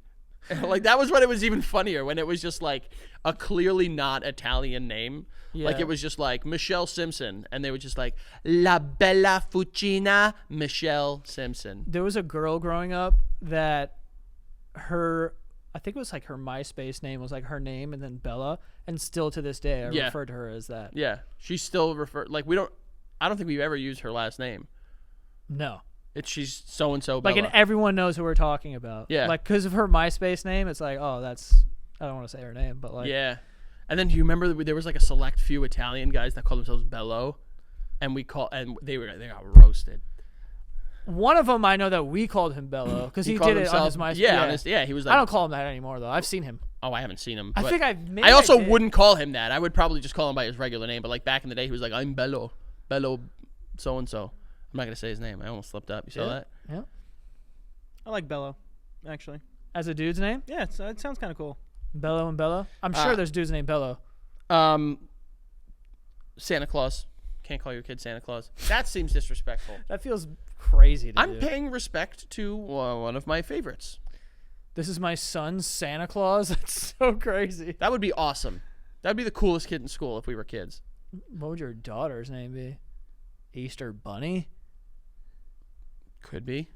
Like that was when it was even funnier, when it was just like a clearly not Italian name. Like Yeah. it was just like Michelle Simpson, and they were just like La Bella Fucina Michelle Simpson. There was a girl growing up that I think it was like her MySpace name was like her name and then Bella, and still to this day I Yeah. refer to her as that. Yeah, she still I don't think we've ever used her last name. No. She's so and so. Like, and everyone knows who we're talking about. Yeah. Like, because of her MySpace name, it's like, oh, that's. I don't want to say her name, but like. Yeah. And then do you remember there was like a select few Italian guys that called themselves Bellow, and they got roasted. One of them I know that we called him Bellow because he did it on his MySpace. Yeah, he was like. I don't call him that anymore though. I've seen him. Oh, I haven't seen him. I think I also wouldn't call him that. I would probably just call him by his regular name. But like back in the day, he was like, "I'm Bellow, so and so." I'm not gonna say his name. I almost slipped up. You saw that? Yeah. I like Bellow, actually. As a dude's name? Yeah, it sounds kind of cool. Bellow and Bellow? I'm sure there's dudes named Bellow. Santa Claus. Can't call your kid Santa Claus. That seems disrespectful. That feels crazy to I'm do. paying respect to one of my favorites. This is my son, Santa Claus? That's so crazy. That would be awesome. That would be the coolest kid in school if we were kids. What would your daughter's name be? Easter Bunny? Could be.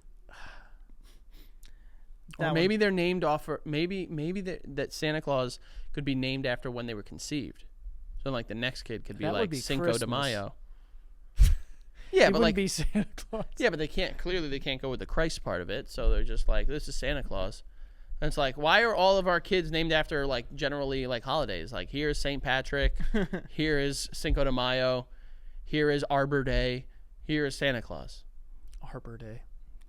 That Or maybe they're named off. Maybe that Santa Claus could be named after when they were conceived. So like the next kid could be That would like be Cinco de Christmas. Mayo. It Yeah, but wouldn't like be Santa Claus. yeah, but they can't go with the Christ part of it. So they're just like, this is Santa Claus. And it's like, why are all of our kids named after like generally like holidays? Like here's St. Patrick, here is Cinco de Mayo, here is Arbor Day, here is Santa Claus. Arbor Day.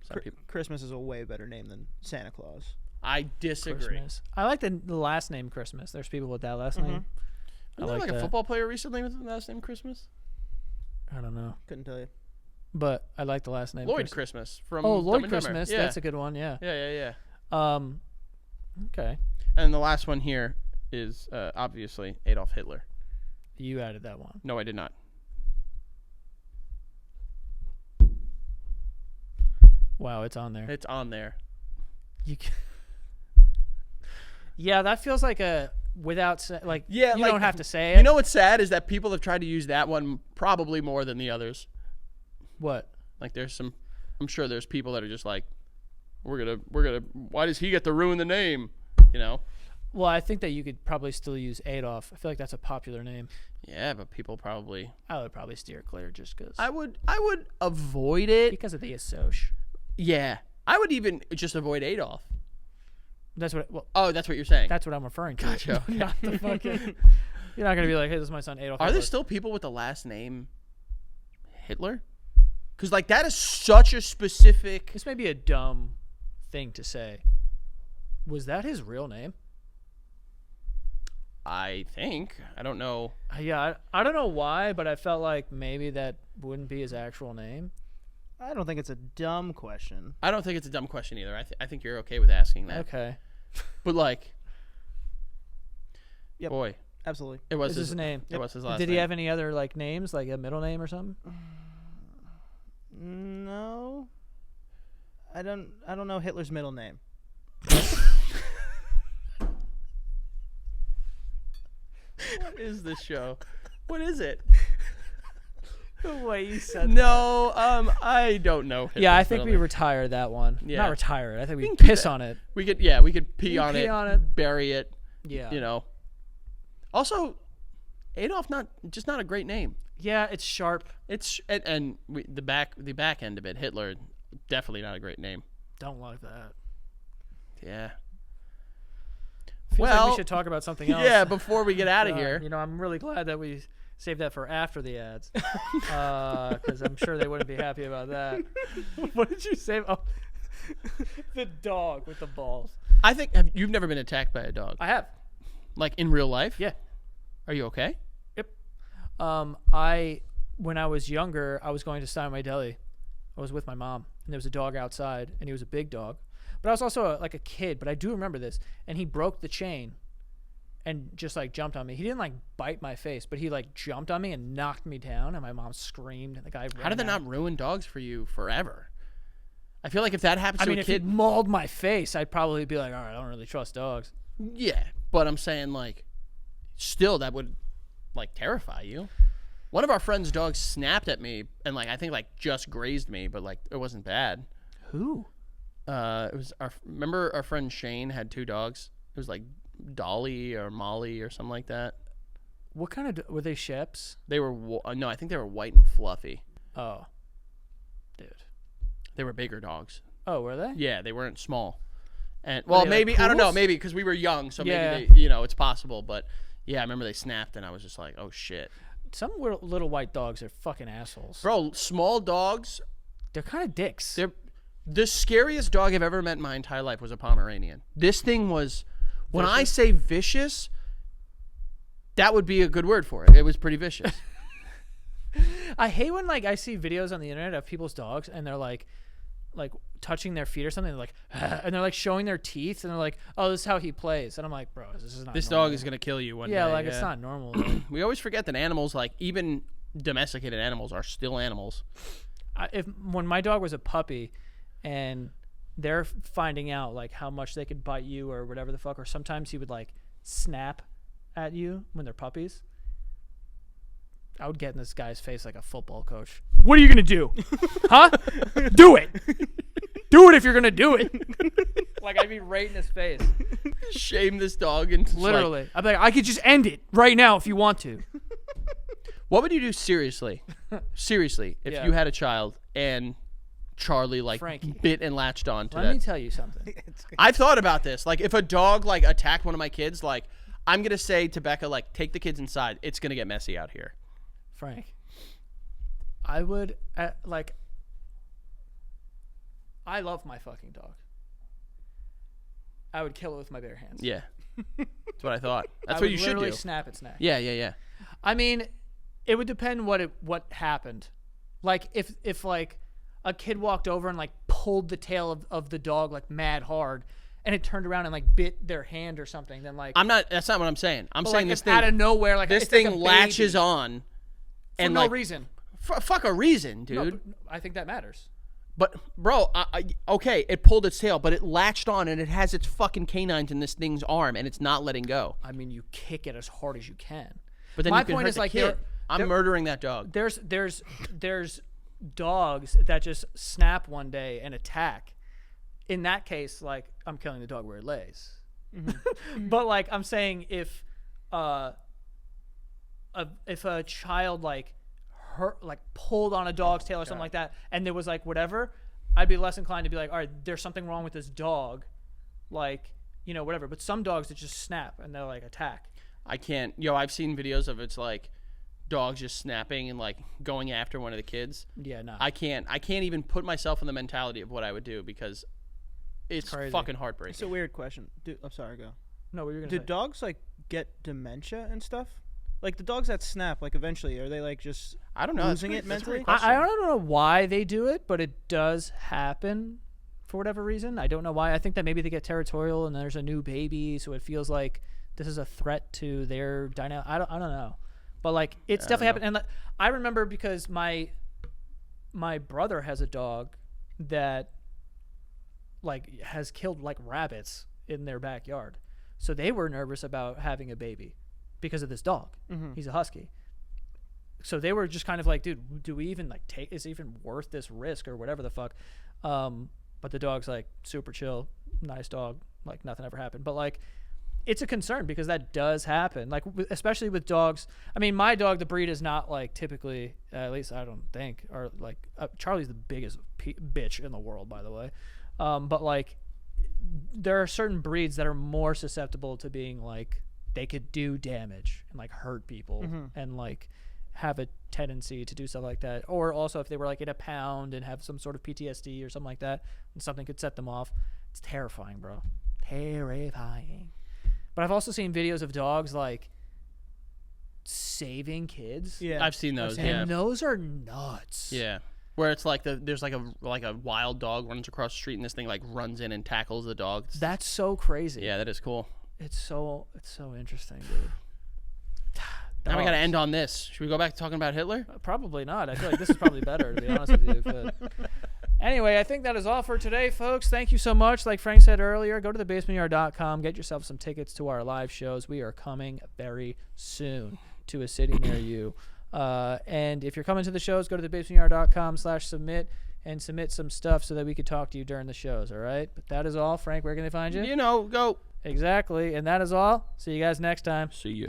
Some people, Christmas is a way better name than Santa Claus. I disagree. Christmas. I like the last name Christmas. There's people with that last name. I Wasn't there like a that. football player recently with the last name Christmas? I don't know. Couldn't tell you. But I like the last name Lloyd Christmas from Oh, Dumb Lloyd and Dumber. Christmas. Yeah. That's a good one, yeah. Yeah. Okay. And the last one here is obviously Adolf Hitler. You added that one. No, I did not. Wow, it's on there. It's on there. Yeah, that feels like a without like Yeah, you like, don't have to say it. You know what's sad is that people have tried to use that one probably more than the others. What? Like I'm sure there's people that are just like, we're gonna. Why does he get to ruin the name? You know? Well, I think that you could probably still use Adolf. I feel like that's a popular name. Yeah, but people probably. I would probably steer clear just because. I would avoid it. Because of the associ. Yeah, I would even just avoid Adolf. That's what. Well, Oh, that's what you're saying. that's what I'm referring to. Gotcha. Okay. Not the fucking. You're not gonna be like, hey, this is my son Adolf. Are there Hitler. still people with the last name Hitler? Because like that is such a specific. This may be a dumb thing to say. Was that his real name? I think. I don't know. Yeah, I don't know why, but I felt like maybe that wouldn't be his actual name. I don't think it's a dumb question. I don't think it's a dumb question either. I think you're okay with asking that. Okay. But like, Yep. boy, Absolutely. it was Is his name? It was his last Did name. he have any other like names, like a middle name or something? No. I don't know Hitler's middle name. What is this show? What is it? The way you said No, I don't know. Yeah, I Hitler's think middle we name. retire that one. Yeah. Not retire it. I think we can keep piss it. on it. we could pee We on pee it, on it. bury it. Yeah. You know. Also, Adolf not a great name. Yeah, it's sharp. It's the back end of it, Hitler, definitely not a great name. Don't like that. Yeah. Feels like Well, we should talk about something else. Yeah, before we get out of here. You know, I'm really glad that we saved that for after the ads, because I'm sure they wouldn't be happy about that. What did you say? Oh, the dog with the balls. I think you've never been attacked by a dog, I have. like in real life. Yeah. Are you okay? Yep. When I was younger, I was going to Steinway Deli. I was with my mom, and there was a dog outside, and he was a big dog. But I was also like a kid, but I do remember this. And he broke the chain and just like jumped on me. He didn't like bite my face, but he like jumped on me and knocked me down, and my mom screamed. And the guy ran How did that out. not ruin dogs for you forever? I feel like if that happens I to mean, a if he kid, mauled my face, I'd probably be like, all right, I don't really trust dogs. yeah. But I'm saying like, still that would like terrify you. One of our friends' dogs snapped at me and like I think like just grazed me, but like it wasn't bad. Who? It was remember our friend Shane had two dogs. It was like Dolly or Molly or something like that. What kind of were they? Sheps? They were no, I think they were white and fluffy. Oh, dude. They were bigger dogs. Oh, were they? Yeah, they weren't small. And Were well, they, like, maybe I don't know, poodles? maybe because we were young, so Yeah. maybe they, it's possible. But yeah, I remember they snapped, and I was just like, oh shit, Some little white dogs are fucking assholes. bro. Small dogs, They're kind of dicks. they're the scariest dog I've ever met in my entire life was a Pomeranian. This thing was, when I say vicious, that would be a good word for it. It was pretty vicious. I hate when like I see videos on the internet of people's dogs and they're like touching their feet or something. They're like, and they're like showing their teeth and they're like, oh, this is how he plays. And I'm like, bro, this is not. This normal. dog is gonna kill you one Yeah, day. like it's not normal. Though. We always forget that animals, like even domesticated animals, are still animals. When my dog was a puppy, and they're finding out like how much they could bite you or whatever the fuck, or sometimes he would like snap at you when they're puppies. I would get in this guy's face like a football coach. What are you gonna do? Huh? Do it. Do it if you're gonna do it. Like I'd be right in his face. Shame this dog into Literally. I'd be like, I could just end it right now if you want to. What would you do seriously? Seriously, if Yeah. you had a child and Charlie like Frankie. bit and latched on to Let me that? tell you something. I've thought about this. Like if a dog like attacked one of my kids, like I'm gonna say to Becca, like take the kids inside. It's gonna get messy out here. Frank, I would I love my fucking dog. I would kill it with my bare hands. Yeah, that's what I thought. That's I what would you should literally do. snap its neck. Yeah. I mean, it would depend what happened. Like if like a kid walked over and like pulled the tail of the dog like mad hard, and it turned around and like bit their hand or something, then like That's not what I'm saying. I'm but, saying like, this if thing out of nowhere like this it's like thing a latches baby, on, for and no like reason. fuck a reason, dude. No, but I think that matters. But bro, okay, it pulled its tail, but it latched on, and it has its fucking canines in this thing's arm, and it's not letting go. I mean, you kick it as hard as you can. But then my you can point hurt is the like kid. I'm there- murdering that dog. there's dogs that just snap one day and attack. In that case, like I'm killing the dog where it lays. But like I'm saying, if a child like hurt, like pulled on a dog's tail or something like that, and there was like whatever, I'd be less inclined to be like, all right, there's something wrong with this dog, like whatever. But some dogs that just snap and they're like attack. I can't. I've seen videos of it's like dogs just snapping and like going after one of the kids. Yeah, no. I can't even put myself in the mentality of what I would do because it's Crazy. fucking heartbreaking. It's a weird question. I'm sorry, go. No, what were you gonna Do say? dogs like get dementia and stuff? Like the dogs that snap, like eventually, are they like just I don't know. losing it That's a great mentally? question. I don't know why they do it, but it does happen for whatever reason. I don't know why. I think that maybe they get territorial and there's a new baby, so it feels like this is a threat to their dynamic. I don't know, but like it's definitely happened. And like, I remember because my brother has a dog that like has killed like rabbits in their backyard, so they were nervous about having a baby because of this dog. He's a husky. So they were just kind of like, dude, do we even like take? Is it even worth this risk or whatever the fuck? But the dog's like super chill, nice dog, like nothing ever happened. But like, it's a concern because that does happen. Like especially with dogs. I mean, my dog, the breed is not like typically, at least I don't think, or like Charlie's the biggest bitch in the world, by the way. But like, there are certain breeds that are more susceptible to being like they could do damage and like hurt people and like have a tendency to do stuff like that. Or also if they were like in a pound and have some sort of PTSD or something like that and something could set them off. It's terrifying, bro. Terrifying. But I've also seen videos of dogs like saving kids. Yeah, I've seen those. And Yeah. those are nuts. Yeah. Where it's like there's like a wild dog runs across the street and this thing like runs in and tackles the dog. That's so crazy. Yeah, that is cool. It's so interesting, dude. Now we got to Dogs. end on this. Should we go back to talking about Hitler? Probably not. I feel like this is probably better, to be honest with you. But anyway, I think that is all for today, folks. Thank you so much. Like Frank said earlier, go to thebasementyard.com. Get yourself some tickets to our live shows. We are coming very soon to a city near you. And if you're coming to the shows, go to thebasementyard.com/submit and submit some stuff so that we could talk to you during the shows, all right? But that is all. Frank, where can they find you? Go. Exactly. And that is all. See you guys next time. See ya.